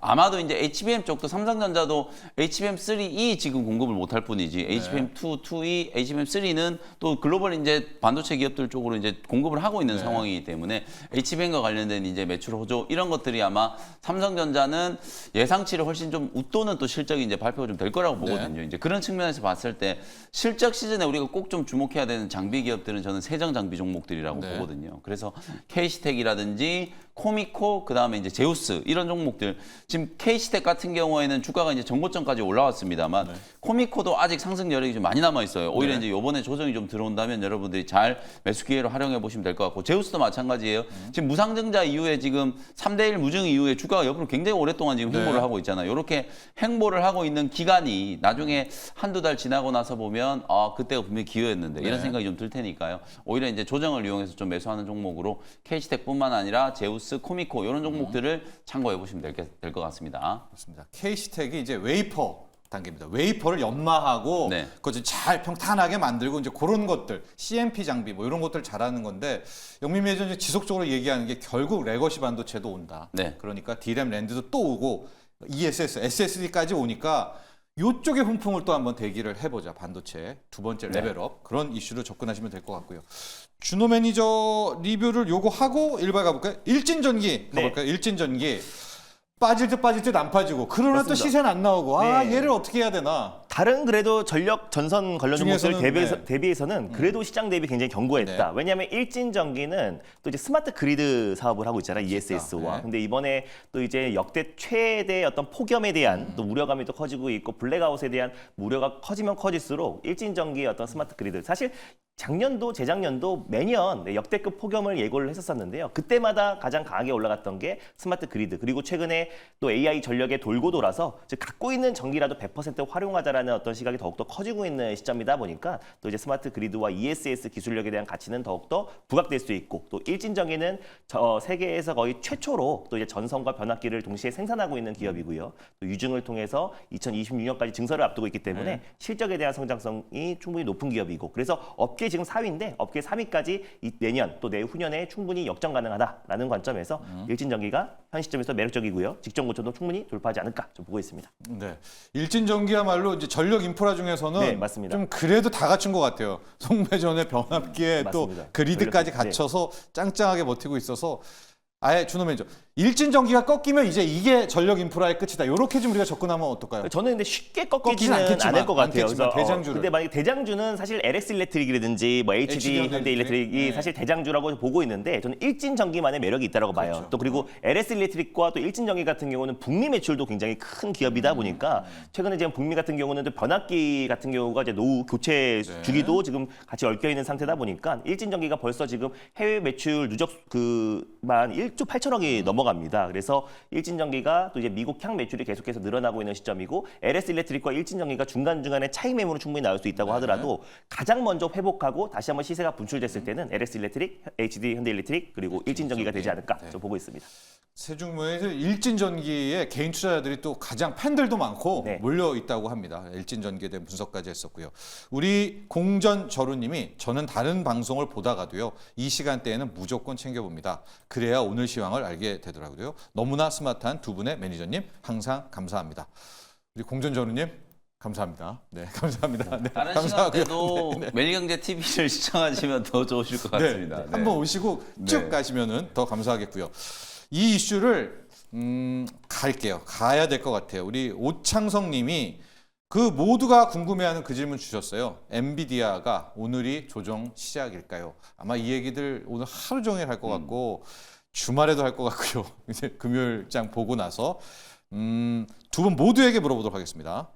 아마도 이제 HBM 쪽도 삼성전자도 HBM3E 지금 공급을 못할 뿐이지 HBM2, 2E, HBM3는 또 글로벌 이제 반도체 기업들 쪽으로 이제 공급을 하고 있는 상황이기 때문에 HBM과 관련된 이제 매출 호조 이런 것들이 아마 삼성전자는 예상치를 훨씬 좀 웃도는 또 실적이 이제 발표가 좀 될 거라고 보거든요. 이제 이제 그런 측면에서 봤을 때 실적 시즌에 우리가 꼭 좀 주목해야 되는 장비 기업들은 저는 세정 장비 종목들이라고 네. 보거든요. 그래서 KC텍이라든지 코미코, 그다음에 이제 제우스 이런 종목들, 지금 KC텍 같은 경우에는 주가가 이제 전고점까지 올라왔습니다만 코미코도 아직 상승 여력이 좀 많이 남아 있어요. 오히려 이제 이번에 조정이 좀 들어온다면 여러분들이 잘 매수 기회로 활용해 보시면 될 것 같고, 제우스도 마찬가지예요. 지금 무상증자 이후에 지금 3대1 무증 이후에 주가가 옆으로 굉장히 오랫동안 지금 행보를 하고 있잖아요. 이렇게 행보를 하고 있는 기간이 나중에 한두 달 지나고 나서 보면 그때가 분명히 기회였는데 이런 생각이 좀 들 테니까요. 오히려 이제 조정을 이용해서 좀 매수하는 종목으로 KC텍뿐만 아니라 제우스, 코미코 이런 종목들을 참고해 보시면 될 것 같습니다. 그렇습니다. KC텍이 이제 웨이퍼 단계입니다. 웨이퍼를 연마하고 네. 그것을 잘 평탄하게 만들고 이제 그런 것들, CMP 장비 뭐 이런 것들 잘하는 건데, 영민 매니저는 지속적으로 얘기하는 게 결국 레거시 반도체도 온다. 네. 그러니까 D램 랜드도 또 오고 ESS, SSD까지 오니까 이쪽의 훈풍을 또 한번 대기를 해보자. 반도체 두 번째 레벨업 그런 이슈로 접근하시면 될 것 같고요. 준호 매니저 리뷰를 요거 하고 일발 가볼까요? 일진전기 가볼까요? 일진전기 빠질 듯 안 빠지고, 그러나 또 맞습니다. 시세는 안 나오고 네. 얘를 어떻게 해야 되나? 다른 그래도 전력 전선 관련 종목들 중에서는, 대비해서는 그래도 시장 대비 굉장히 견고했다. 네. 왜냐하면 일진전기는 또 이제 스마트 그리드 사업을 하고 있잖아요. ESS와. 네. 근데 이번에 또 이제 역대 최대 어떤 폭염에 대한 또 우려감이 또 커지고 있고, 블랙아웃에 대한 우려가 커지면 커질수록 일진전기의 어떤 스마트 그리드, 사실 작년도 재작년도 매년 역대급 폭염을 예고를 했었었는데요. 그때마다 가장 강하게 올라갔던 게 스마트 그리드, 그리고 최근에 또 AI 전력에 돌고 돌아서 즉 갖고 있는 전기라도 100% 활용하자라는 어떤 시각이 더욱더 커지고 있는 시점이다 보니까 또 이제 스마트 그리드와 ESS 기술력에 대한 가치는 더욱더 부각될 수 있고, 또 일진전기는 세계에서 거의 최초로 또 이제 전선과 변압기를 동시에 생산하고 있는 기업이고요. 또 유증을 통해서 2026년까지 증설을 앞두고 있기 때문에 실적에 대한 성장성이 충분히 높은 기업이고, 그래서 업계 지금 4위인데 업계 3위까지 내년 또 내후년에 충분히 역전 가능하다라는 관점에서 일진전기가 현 시점에서 매력적이고요. 직전 고점도 충분히 돌파하지 않을까 좀 보고 있습니다. 네, 일진전기야말로 이제 전력 인프라 중에서는 네, 맞습니다. 좀 그래도 다 갖춘 것 같아요. 송매전에 변압기에 또 맞습니다. 그리드까지 전력, 네. 갖춰서 짱짱하게 버티고 있어서, 아예 준호 매니저, 일진전기가 꺾이면 이제 이게 전력 인프라의 끝이다. 이렇게 좀 우리가 접근하면 어떨까요? 저는 근데 쉽게 꺾이진 꺾이지는 않겠지만, 않을 것 같아요. 대장주를. 근데 만약에 대장주는 사실 LS 일렉트릭이라든지 뭐 HD 현대 일렉트릭이 네. 사실 대장주라고 보고 있는데, 저는 일진전기만의 매력이 있다고 봐요. 그렇죠. 또 그리고 LS 일렉트릭과 또 일진전기 같은 경우는 북미 매출도 굉장히 큰 기업이다 보니까 최근에 지금 북미 같은 경우는 또 변압기 같은 경우가 이제 노후 교체 주기도 지금 같이 얽혀 있는 상태다 보니까 일진전기가 벌써 지금 해외 매출 누적 그만 1조 8천억이 넘어갑니다. 그래서 일진전기가 또 이제 미국 향 매출이 계속해서 늘어나고 있는 시점이고, LS 일렉트릭과 일진전기가 중간중간에 차익 매물은 충분히 나올 수 있다고 하더라도 가장 먼저 회복하고 다시 한번 시세가 분출됐을 때는 LS 일렉트릭, HD 현대 일렉트릭 그리고 일진전기가 되지 않을까 좀 보고 있습니다. 세종무에서 일진전기에 개인 투자자들이 또 가장 팬들도 많고 네. 몰려 있다고 합니다. 일진전기에 대한 분석까지 했었고요. 우리 공전저루님이, 저는 다른 방송을 보다가도요, 이 시간대에는 무조건 챙겨봅니다. 그래야 오늘 시황을 알게 되더라고요. 너무나 스마트한 두 분의 매니저님 항상 감사합니다. 우리 공전저루님 감사합니다. 네, 감사합니다. 네, 다른 감사하고요. 시간대도 매일경제 TV를 시청하시면 더 좋으실 것 같습니다. 네, 한번 오시고 쭉 가시면은 더 감사하겠고요. 이 이슈를 갈게요. 가야 될 것 같아요. 우리 오창성 님이 그 모두가 궁금해하는 그 질문 주셨어요. 엔비디아가 오늘이 조정 시작일까요? 아마 이 얘기들 오늘 하루 종일 할 것 같고 주말에도 할 것 같고요. 이제 금요일장 보고 나서 두 분 모두에게 물어보도록 하겠습니다.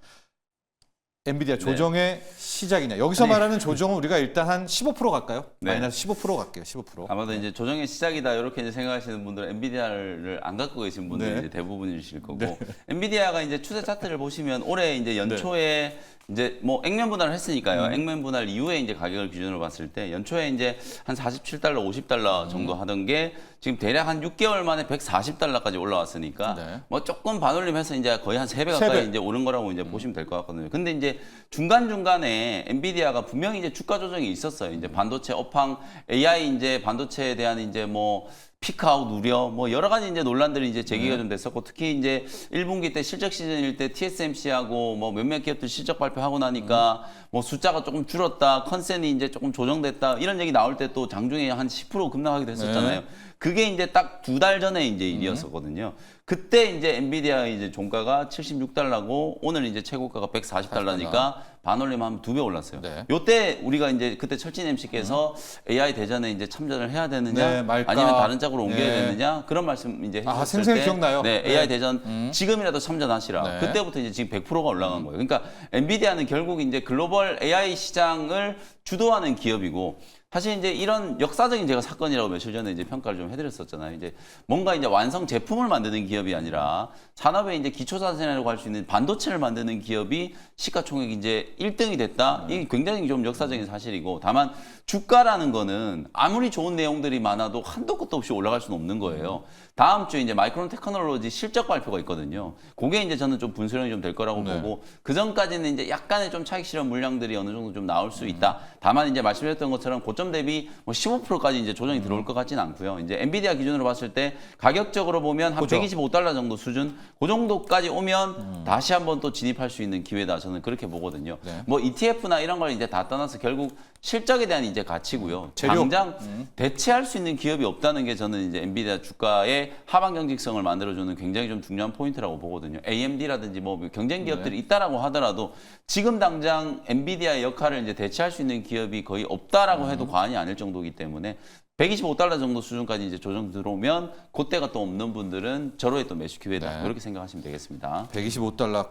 엔비디아 조정의 시작이냐? 여기서 말하는 조정은 우리가 일단 한 15% 갈까요? 네. 마이너스 15% 갈게요. 15%. 아마도 이제 조정의 시작이다 이렇게 이제 생각하시는 분들은 엔비디아를 안 갖고 계신 분들이 네. 이제 대부분이실 거고, 엔비디아가 이제 추세 차트를 보시면 올해 이제 연초에 이제 뭐 액면 분할을 했으니까요. 액면 분할 이후에 이제 가격을 기준으로 봤을 때 연초에 이제 한 47달러, 50달러 정도 하던 게 지금 대략 한 6개월 만에 140달러까지 올라왔으니까 네. 뭐 조금 반올림해서 이제 거의 한 3배 가까이 3배. 이제 오른 거라고 이제 보시면 될 것 같거든요. 근데 이제 중간중간에 엔비디아가 분명히 이제 주가 조정이 있었어요. 이제 반도체 업황, AI 이제 반도체에 대한 이제 뭐 피크아웃 우려, 뭐 여러 가지 이제 논란들이 이제 제기가 좀 됐었고, 특히 이제 1분기 때 실적 시즌일 때 TSMC하고 뭐 몇몇 기업들 실적 발표하고 나니까 뭐 숫자가 조금 줄었다, 컨센이 이제 조금 조정됐다 이런 얘기 나올 때 또 장중에 한 10% 급락하기도 했었잖아요. 그게 이제 딱 2달 전에 이제 일이었었거든요. 그때 이제 엔비디아 이제 종가가 76달러고 오늘 이제 최고가가 140달러니까 반올림하면 2배 올랐어요. 네. 요때 우리가 이제 그때 철진 MC께서 AI 대전에 이제 참전을 해야 되느냐, 네, 말까? 아니면 다른 쪽으로 옮겨야 네. 되느냐 그런 말씀 이제 해주셨을 생생히 때, 기억나요. 네, 네. AI 대전 지금이라도 참전하시라. 네. 그때부터 이제 지금 100%가 올라간 거예요. 그러니까 엔비디아는 결국 이제 글로벌 AI 시장을 주도하는 기업이고. 사실 이제 이런 역사적인 제가 사건이라고 며칠 전에 이제 평가를 좀 해드렸었잖아요. 이제 뭔가 이제 완성 제품을 만드는 기업이 아니라 산업의 이제 기초자산이라고 할 수 있는 반도체를 만드는 기업이 시가총액 이제 1등이 됐다. 이게 굉장히 좀 역사적인 사실이고, 다만 주가라는 거는 아무리 좋은 내용들이 많아도 한도 끝도 없이 올라갈 수는 없는 거예요. 다음 주에 이제 마이크론 테크놀로지 실적 발표가 있거든요. 그게 이제 저는 좀 분수령이 좀 될 거라고 보고, 그 전까지는 이제 약간의 좀 차익 실현 물량들이 어느 정도 좀 나올 수 있다. 다만 이제 말씀드렸던 것처럼 고점 대비 뭐 15%까지 이제 조정이 들어올 것 같지는 않고요. 이제 엔비디아 기준으로 봤을 때 가격적으로 보면 한 그죠. 125달러 정도 수준, 그 정도까지 오면 다시 한번 또 진입할 수 있는 기회다. 저는 그렇게 보거든요. 네. 뭐 ETF나 이런 걸 이제 다 떠나서 결국 실적에 대한 이제 가치고요. 재료. 당장 대체할 수 있는 기업이 없다는 게 저는 이제 엔비디아 주가의 하방 경직성을 만들어주는 굉장히 좀 중요한 포인트라고 보거든요. AMD라든지 뭐 경쟁 기업들이 있다라고 하더라도 지금 당장 엔비디아의 역할을 이제 대체할 수 있는 기업이 거의 없다라고 해도 과언이 아닐 정도이기 때문에 125달러 정도 수준까지 이제 조정 들어오면 그때가 또 없는 분들은 저로의 또 매수 기회다. 네. 이렇게 생각하시면 되겠습니다. 125달러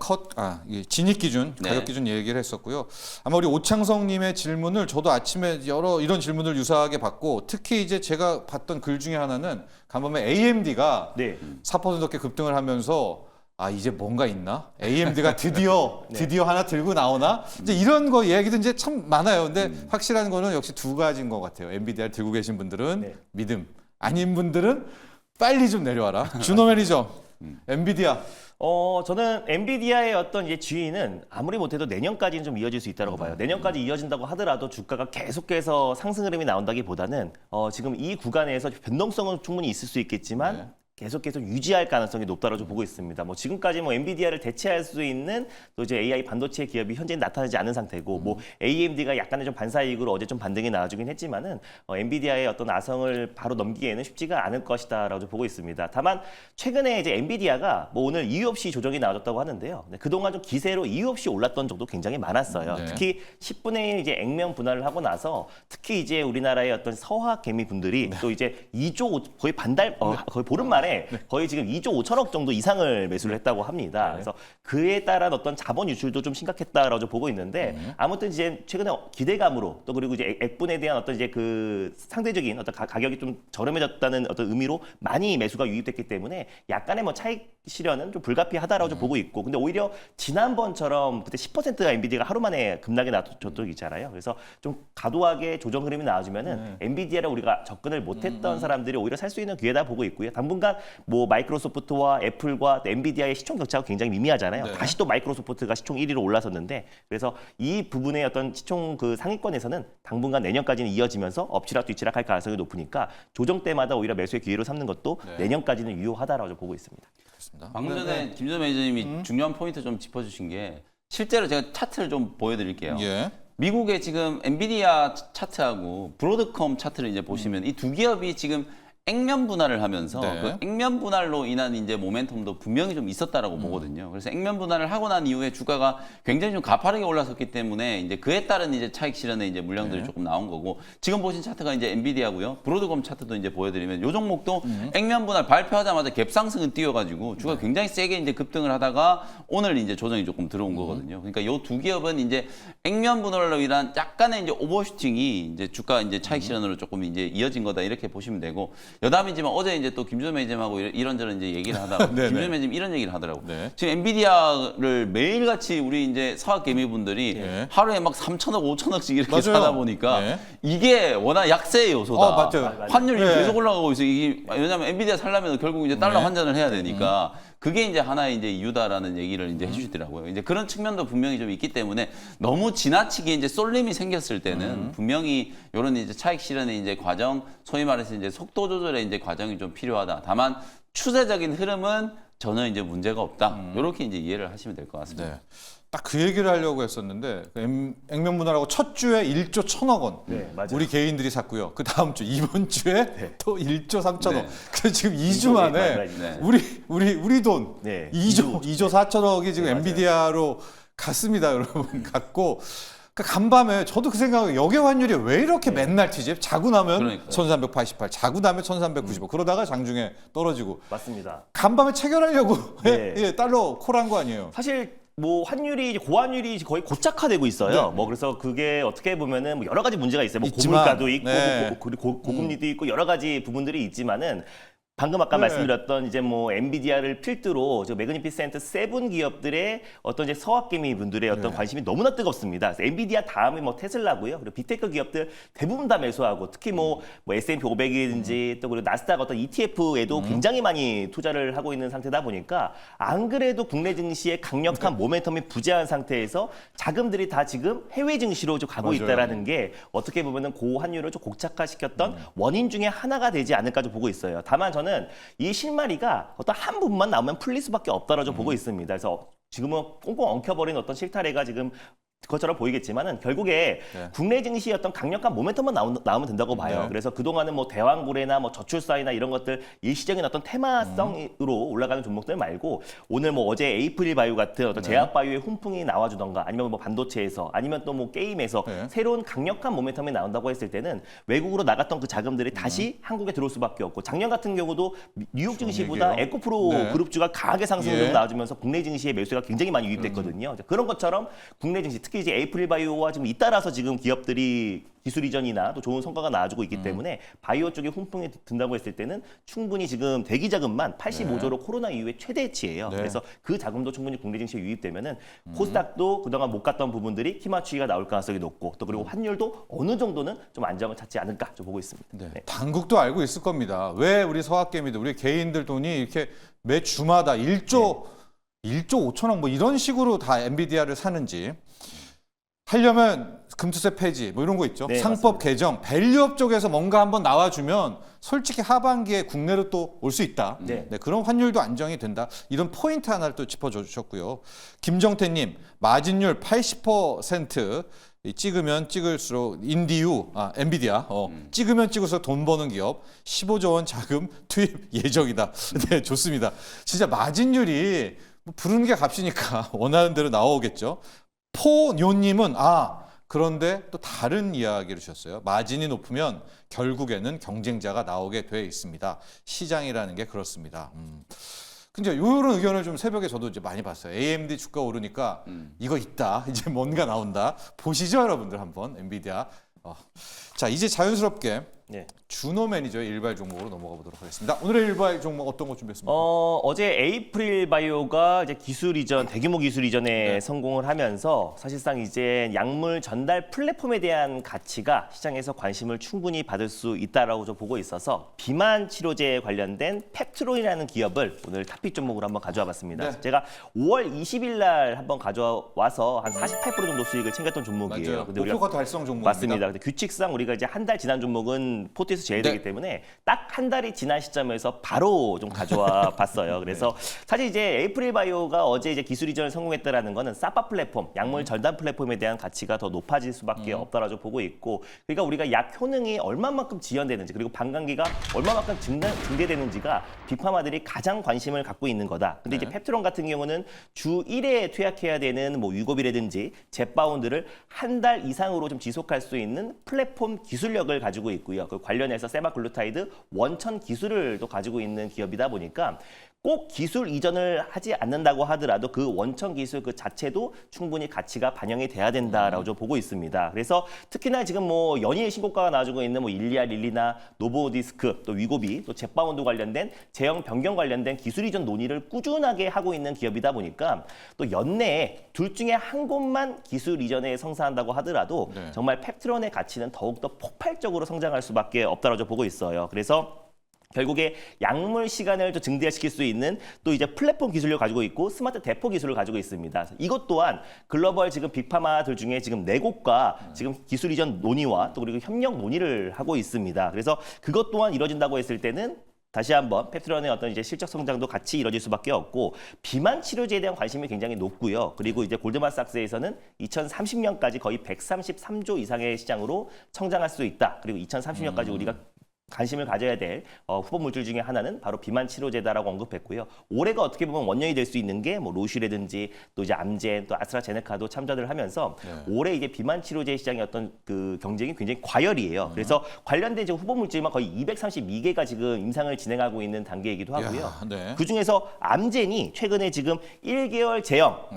이게 진입 기준, 네. 가격 기준 얘기를 했었고요. 아마 우리 오창성님의 질문을 저도 아침에 여러 이런 질문을 유사하게 받고, 특히 이제 제가 봤던 글 중에 하나는 간밤에 AMD가 네. 4% 넘게 급등을 하면서 이제 뭔가 있나? AMD가 드디어 하나 들고 나오나? 이제 이런 거 이야기도 이제 참 많아요. 근데 확실한 거는 역시 두 가지인 것 같아요. 엔비디아를 들고 계신 분들은 네. 믿음, 아닌 분들은 빨리 좀 내려와라. 준호 매니저, 엔비디아. 저는 엔비디아의 어떤 이제 지위는 아무리 못해도 내년까지는 좀 이어질 수 있다고 봐요. 내년까지 이어진다고 하더라도 주가가 계속해서 상승 흐름이 나온다기보다는 지금 이 구간에서 변동성은 충분히 있을 수 있겠지만 계속 유지할 가능성이 높다고 보고 있습니다. 뭐 지금까지 뭐 엔비디아를 대체할 수 있는 또 이제 AI 반도체 기업이 현재 나타나지 않은 상태고, 뭐 AMD가 약간의 좀 반사이익으로 어제 좀 반등이 나와주긴 했지만은 엔비디아의 어떤 아성을 바로 넘기기에는 쉽지가 않을 것이다라고 보고 있습니다. 다만 최근에 이제 엔비디아가 뭐 오늘 이유 없이 조정이 나와줬다고 하는데요. 그동안 좀 기세로 이유 없이 올랐던 적도 굉장히 많았어요. 네. 특히 10분의 1 이제 액면 분할을 하고 나서 특히 이제 우리나라의 어떤 서학 개미 분들이 또 이제 2조 거의 거의 보름 만에 거의 지금 2조 5천억 정도 이상을 매수를 했다고 합니다. 그래서 그에 따른 어떤 자본 유출도 좀 심각했다라고 보고 있는데, 아무튼 이제 최근에 기대감으로 또 그리고 이제 액분에 대한 어떤 이제 그 상대적인 어떤 가격이 좀 저렴해졌다는 어떤 의미로 많이 매수가 유입됐기 때문에 약간의 뭐 차익 실현은 좀 불가피하다라고 보고 있고, 근데 오히려 지난번처럼 그때 10%가 엔비디아가 하루 만에 급락이 나왔던 적이 있잖아요. 그래서 좀 과도하게 조정 흐름이 나와주면은 엔비디아를 우리가 접근을 못했던 사람들이 오히려 살 수 있는 기회다 보고 있고요. 당분간 뭐 마이크로소프트와 애플과 엔비디아의 시총 격차가 굉장히 미미하잖아요. 네. 다시 또 마이크로소프트가 시총 1위로 올라섰는데, 그래서 이 부분의 어떤 시총 그 상위권에서는 당분간 내년까지는 이어지면서 엎치락 뒤치락 할 가능성이 높으니까 조정 때마다 오히려 매수의 기회로 삼는 것도 내년까지는 유효하다라고 보고 있습니다. 그렇습니다. 방금 전에 김전 매니저님이 중요한 포인트 좀 짚어주신 게, 실제로 제가 차트를 좀 보여드릴게요. 예. 미국의 지금 엔비디아 차트하고 브로드컴 차트를 이제 보시면 이 두 기업이 지금 액면 분할을 하면서 네. 그 액면 분할로 인한 이제 모멘텀도 분명히 좀 있었다라고 보거든요. 그래서 액면 분할을 하고 난 이후에 주가가 굉장히 좀 가파르게 올라섰기 때문에 이제 그에 따른 이제 차익 실현의 이제 물량들이 조금 나온 거고, 지금 보신 차트가 이제 엔비디아고요. 브로드컴 차트도 이제 보여드리면 요 종목도 액면 분할 발표하자마자 갭 상승은 뛰어가지고 주가 굉장히 세게 이제 급등을 하다가 오늘 이제 조정이 조금 들어온 거거든요. 그러니까 요 두 기업은 이제 액면 분할로 인한 약간의 이제 오버슈팅이 이제 주가 이제 차익 실현으로 조금 이제 이어진 거다, 이렇게 보시면 되고, 여담이지만 어제 이제 또 김준 매니저하고 이런저런 이제 얘기를 하다가 네네. 김준 매니저 이런 얘기를 하더라고. 네. 지금 엔비디아를 매일같이 우리 이제 사학 개미분들이 네. 하루에 막 3천억, 5천억씩 이렇게 맞아요. 사다 보니까 네. 이게 워낙 약세의 요소다. 맞아요. 환율이 네. 계속 올라가고 있어. 이게 왜냐하면 엔비디아 살려면 결국 이제 달러 네. 환전을 해야 되니까. 그게 이제 하나의 이제 이유다라는 얘기를 이제 해주시더라고요. 이제 그런 측면도 분명히 좀 있기 때문에 너무 지나치게 이제 쏠림이 생겼을 때는 분명히 이런 이제 차익 실현의 이제 과정, 소위 말해서 이제 속도 조절의 이제 과정이 좀 필요하다. 다만 추세적인 흐름은 전혀 이제 문제가 없다. 이렇게 이제 이해를 하시면 될 것 같습니다. 네. 딱 그 얘기를 하려고 했었는데 액면분할하고 첫 주에 1조 1천억 원 네, 맞아요. 우리 개인들이 샀고요. 그 다음 주 이번 주에 또 1조 3천억. 네. 그래서 지금 2주 만에 네. 우리 돈 네. 2조 4천억이 지금 네, 맞아요. 엔비디아로 갔습니다, 여러분. 갔고. 그러니까 간밤에 저도 그 생각을 역외 환율이 왜 이렇게 맨날 튀지? 자고 나면 그러니까요. 1388, 자고 나면 1395. 그러다가 장중에 떨어지고. 맞습니다. 간밤에 체결하려고 네. 예, 달러 콜한 거 아니에요? 사실 뭐 환율이 이제 고환율이 거의 고착화되고 있어요. 네. 뭐 그래서 그게 어떻게 보면은 뭐 여러 가지 문제가 있어요. 뭐 있지만, 고물가도 있고 네. 그리고 고금리도 있고 여러 가지 부분들이 있지만은 방금 아까 네. 말씀드렸던 이제 뭐 엔비디아를 필두로 저 매그니피센트 세븐 기업들의 어떤 이제 서학개미 분들의 어떤 네. 관심이 너무나 뜨겁습니다. 그래서 엔비디아 다음에 뭐 테슬라고요. 그리고 빅테크 기업들 대부분 다 매수하고 특히 뭐 S&P 500이든지 또 그리고 나스닥 어떤 ETF에도 굉장히 많이 투자를 하고 있는 상태다 보니까 안 그래도 국내 증시의 강력한 모멘텀이 부재한 상태에서 자금들이 다 지금 해외 증시로 좀 가고 맞아요. 있다라는 게 어떻게 보면은 고환율을 좀 곡착화시켰던 원인 중에 하나가 되지 않을까 좀 보고 있어요. 다만 저는 이 실마리가 어떤 한 부분만 나오면 풀릴 수밖에 없다라고 좀 보고 있습니다. 그래서 지금은 꽁꽁 엉켜버린 어떤 실타래가 지금 그것처럼 보이겠지만은 결국에 네. 국내 증시의 어떤 강력한 모멘텀만 나오면 된다고 봐요. 네. 그래서 그동안은 뭐 대왕고래나 뭐 저출산이나 이런 것들 일시적인 어떤 테마성으로 올라가는 종목들 말고 오늘 뭐 어제 에이프릴 바이오 같은 어떤 네. 제약 바이오의 훈풍이 나와주던가 아니면 뭐 반도체에서 아니면 또 뭐 게임에서 네. 새로운 강력한 모멘텀이 나온다고 했을 때는 외국으로 나갔던 그 자금들이 다시 한국에 들어올 수밖에 없고 작년 같은 경우도 뉴욕 증시보다 얘기예요. 에코프로 네. 그룹주가 강하게 상승을 예. 나와주면서 국내 증시의 매수가 굉장히 많이 유입됐거든요. 그런 것처럼 국내 증시 특히 이제 에이프릴 바이오와 지금 잇따라서 지금 기업들이 기술 이전이나 또 좋은 성과가 나와주고 있기 때문에 바이오 쪽에 훈풍이 든다고 했을 때는 충분히 지금 대기 자금만 85조로 코로나 이후에 최대치예요. 네. 그래서 그 자금도 충분히 국내 증시에 유입되면은 코스닥도 그동안 못 갔던 부분들이 키 맞추기가 나올 가능성이 높고 또 그리고 환율도 어느 정도는 좀 안정을 찾지 않을까 좀 보고 있습니다. 네. 네. 당국도 알고 있을 겁니다. 왜 우리 서학개미들, 우리 개인들 돈이 이렇게 매 주마다 1조 5천억 뭐 이런 식으로 다 엔비디아를 사는지 하려면 금투세 폐지 뭐 이런 거 있죠. 네, 상법 맞습니다. 개정, 밸류업 쪽에서 뭔가 한번 나와주면 솔직히 하반기에 국내로 또 올 수 있다. 네. 그런 환율도 안정이 된다. 이런 포인트 하나를 또 짚어주셨고요. 김정태님, 마진율 80% 찍으면 찍을수록 엔비디아 찍으면 찍을수록 돈 버는 기업 15조 원 자금 투입 예정이다. 네, 좋습니다. 진짜 마진율이 뭐 부르는 게 값이니까 원하는 대로 나오겠죠. 포뇨님은 그런데 또 다른 이야기를 주셨어요. 마진이 높으면 결국에는 경쟁자가 나오게 돼 있습니다. 시장이라는 게 그렇습니다. 근데 이런 의견을 좀 새벽에 저도 이제 많이 봤어요. AMD 주가 오르니까 이거 있다. 이제 뭔가 나온다. 보시죠, 여러분들 한번 엔비디아. 자, 이제 자연스럽게 네. 준호 매니저의 일발 종목으로 넘어가 보도록 하겠습니다. 오늘의 일발 종목 어떤 거 준비했습니까? 어제 에이프릴 바이오가 이제 기술 이전, 대규모 기술 이전에 성공을 하면서 사실상 이제 약물 전달 플랫폼에 대한 가치가 시장에서 관심을 충분히 받을 수 있다라고 좀 보고 있어서 비만 치료제에 관련된 펩트론이라는 기업을 오늘 탑픽 종목으로 한번 가져와 봤습니다. 네. 제가 5월 20일 날 한번 가져와서 한 48% 정도 수익을 챙겼던 종목이에요. 맞아요. 근데 우리가 목표가 달성 종목입니다. 맞습니다. 근데 규칙상 우리가 이제 한 달 지난 종목은 포트에서 제외되기 네. 때문에 딱 한 달이 지난 시점에서 바로 좀 가져와 봤어요. 그래서 사실 이제 에이프릴 바이오가 어제 이제 기술 이전을 성공했다라는 거는 사파 플랫폼, 약물 전달 플랫폼에 대한 가치가 더 높아질 수밖에 없다라고 보고 있고, 그러니까 우리가 약 효능이 얼마만큼 지연되는지 그리고 방광기가 얼마만큼 증대되는지가 빅파마들이 가장 관심을 갖고 있는 거다. 근데 이제 펩트론 같은 경우는 주 1회에 투약해야 되는 뭐 위고비라든지 젯바운드를 한 달 이상으로 좀 지속할 수 있는 플랫폼 기술력을 가지고 있고요. 그 관련해서 세마글루타이드 원천 기술을 또 가지고 있는 기업이다 보니까 꼭 기술 이전을 하지 않는다고 하더라도 그 원천 기술 그 자체도 충분히 가치가 반영이 돼야 된다라고 좀 보고 있습니다. 그래서 특히나 지금 뭐 연일 신고가가 나와주고 있는 뭐 일리아 릴리나 노보디스크 또 위고비 또 젯바운드 관련된 제형 변경 관련된 기술 이전 논의를 꾸준하게 하고 있는 기업이다 보니까 또 연내에 둘 중에 한 곳만 기술 이전에 성사한다고 하더라도 정말 펩트론의 가치는 더욱더 폭발적으로 성장할 수밖에 없다고 보고 있어요. 그래서 결국에 약물 시간을 또 증대시킬 수 있는 또 이제 플랫폼 기술을 가지고 있고 스마트 대포 기술을 가지고 있습니다. 이것 또한 글로벌 지금 빅파마들 중에 지금 4곳과 지금 기술 이전 논의와 또 그리고 협력 논의를 하고 있습니다. 그래서 그것 또한 이루어진다고 했을 때는 다시 한번 펩트론의 어떤 이제 실적 성장도 같이 이뤄질 수밖에 없고 비만 치료제에 대한 관심이 굉장히 높고요. 그리고 이제 골드만삭스에서는 2030년까지 거의 133조 이상의 시장으로 성장할 수 있다. 그리고 2030년까지 우리가 관심을 가져야 될 후보 물질 중에 하나는 바로 비만 치료제다라고 언급했고요. 올해가 어떻게 보면 원년이 될 수 있는 게 뭐 로슈라든지 또 이제 암젠 또 아스트라제네카도 참전을 하면서 올해 이제 비만 치료제 시장의 어떤 그 경쟁이 굉장히 과열이에요. 그래서 관련된 이제 후보 물질만 거의 232개가 지금 임상을 진행하고 있는 단계이기도 하고요. 야, 네. 그 중에서 암젠이 최근에 지금 1개월 제형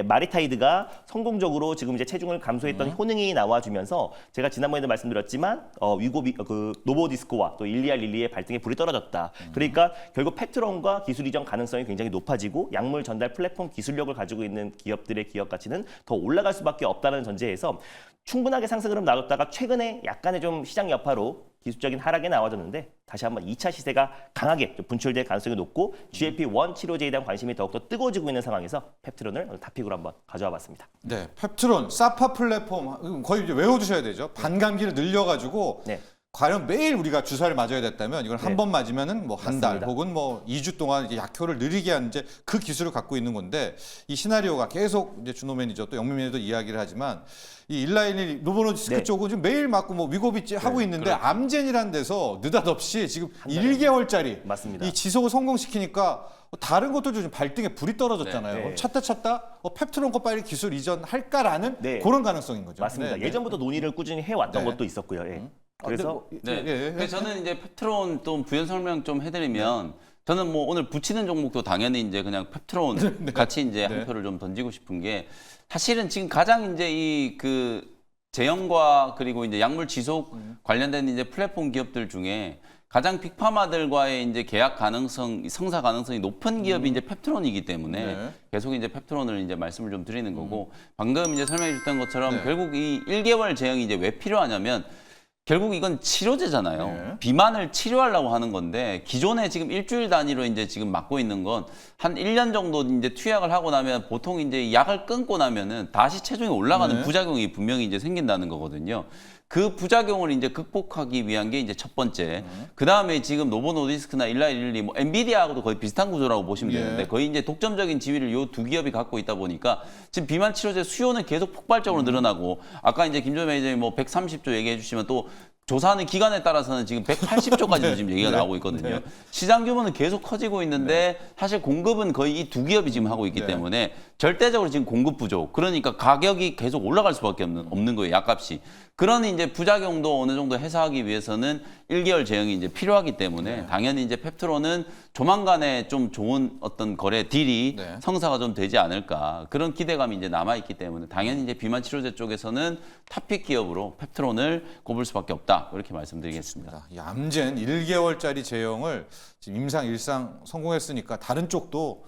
마리타이드가 성공적으로 지금 이제 체중을 감소했던 효능이 나와주면서 제가 지난번에도 말씀드렸지만 위고비 그 노보디스코와 또 일리아 릴리의 발등에 불이 떨어졌다. 그러니까 결국 펩트론과 기술 이전 가능성이 굉장히 높아지고 약물 전달 플랫폼 기술력을 가지고 있는 기업들의 기업 가치는 더 올라갈 수밖에 없다는 전제에서 충분하게 상승 흐름 나왔다가 최근에 약간의 좀 시장 여파로 기술적인 하락이 나와졌는데 다시 한번 2차 시세가 강하게 좀 분출될 가능성이 높고 GLP-1 치료제에 대한 관심이 더욱더 뜨거워지고 있는 상황에서 펩트론을 오늘 탑픽으로 한번 가져와 봤습니다. 네, 펩트론, 사파 플랫폼 거의 이제 외워두셔야 되죠. 반감기를 늘려가지고 네. 과연 매일 우리가 주사를 맞아야 됐다면 이건 한 번 맞으면은 뭐 한 달 맞습니다. 혹은 뭐 2주 동안 이제 약효를 느리게 하는 이제 그 기술을 갖고 있는 건데 이 시나리오가 계속 이제 준호 매니저 또 영민 매니저도 이야기를 하지만 이 일라이닐 노보노디스크 네. 쪽은 지금 매일 맞고 뭐 위고비치 하고 있는데 암젠이라는 데서 느닷없이 지금 1개월짜리 맞습니다. 이 지속을 성공시키니까 다른 것들도 좀 발등에 불이 떨어졌잖아요. 네. 그럼 찾다 펩트론 거 빨리 기술 이전할까라는 네. 그런 가능성인 거죠. 맞습니다. 네, 예전부터 논의를 꾸준히 해왔던 네. 것도 있었고요. 예. 그래서 네. 그래서 저는 이제 펩트론 좀 부연 설명 좀 해드리면 저는 뭐 오늘 붙이는 종목도 당연히 이제 그냥 펩트론 같이 이제 한 표를 좀 던지고 싶은 게 사실은 지금 가장 이제 이 그 제형과 그리고 이제 약물 지속 관련된 이제 플랫폼 기업들 중에 가장 빅파마들과의 이제 계약 가능성, 성사 가능성이 높은 기업이 이제 펩트론이기 때문에 계속 이제 펩트론을 이제 말씀을 좀 드리는 거고 방금 이제 설명해 주셨던 것처럼 결국 이 1개월 제형이 이제 왜 필요하냐면 결국 이건 치료제잖아요. 비만을 치료하려고 하는 건데 기존에 지금 일주일 단위로 이제 지금 맞고 있는 건 한 1년 정도 이제 투약을 하고 나면 보통 이제 약을 끊고 나면은 다시 체중이 올라가는 부작용이 분명히 이제 생긴다는 거거든요. 그 부작용을 이제 극복하기 위한 게 이제 첫 번째. 그 다음에 지금 노보노디스크나 일라이릴리, 뭐 엔비디아하고도 거의 비슷한 구조라고 보시면 되는데 거의 이제 독점적인 지위를 요 두 기업이 갖고 있다 보니까 지금 비만 치료제 수요는 계속 폭발적으로 늘어나고 아까 이제 김종현 매니저님 뭐 130조 얘기해 주시면 또 조사하는 기간에 따라서는 지금 180조까지도 지금 얘기가 나오고 있거든요. 시장 규모는 계속 커지고 있는데 사실 공급은 거의 이 두 기업이 지금 하고 있기 때문에 절대적으로 지금 공급 부족. 그러니까 가격이 계속 올라갈 수밖에 없는 거예요. 약값이. 그런 이제 부작용도 어느 정도 해소하기 위해서는 1개월 제형이 이제 필요하기 때문에 당연히 이제 펩트론은 조만간에 좀 좋은 어떤 거래 딜이 성사가 좀 되지 않을까 그런 기대감이 이제 남아 있기 때문에 당연히 이제 비만 치료제 쪽에서는 탑픽 기업으로 펩트론을 꼽을 수밖에 없다 이렇게 말씀드리겠습니다. 이 암젠 1개월짜리 제형을 지금 임상 일상 성공했으니까 다른 쪽도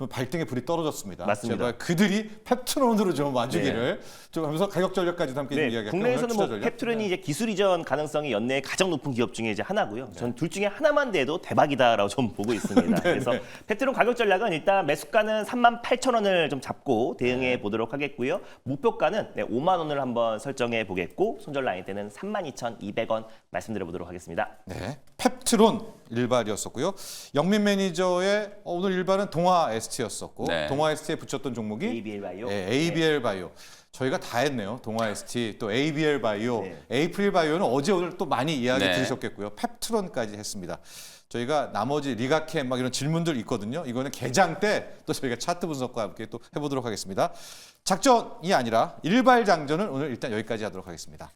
발등에 불이 떨어졌습니다. 맞습니다. 제발 그들이 펩트론으로 좀 와주기를 좀 하면서 가격 전략까지 함께 좀 이야기할게요. 국내에서는 뭐 펩트론이 이제 기술 이전 가능성이 연내에 가장 높은 기업 중에 이제 하나고요. 전 둘 중에 하나만 돼도 대박이다라고 좀 보고 있습니다. 그래서 펩트론 가격 전략은 일단 매수가는 38,000원을 좀 잡고 대응해 보도록 하겠고요. 목표가는 5만 원을 한번 설정해 보겠고 손절 라인 때는 32,200원 말씀드려 보도록 하겠습니다. 네, 펩트론 일발이었었고요. 영민 매니저의 오늘 일발은 동아 ST였었고 동아 ST에 붙였던 종목이 ABL 바이오. 네, ABL 바이오. 저희가 다 했네요. 동아 ST, 또 ABL 바이오, 에이프릴 바이오는 어제 오늘 또 많이 이야기 들으셨겠고요. 펩트론까지 했습니다. 저희가 나머지 리가캠 막 이런 질문들 있거든요. 이거는 개장 때 또 저희가 차트 분석과 함께 또 해보도록 하겠습니다. 작전이 아니라 일발 장전은 오늘 일단 여기까지 하도록 하겠습니다.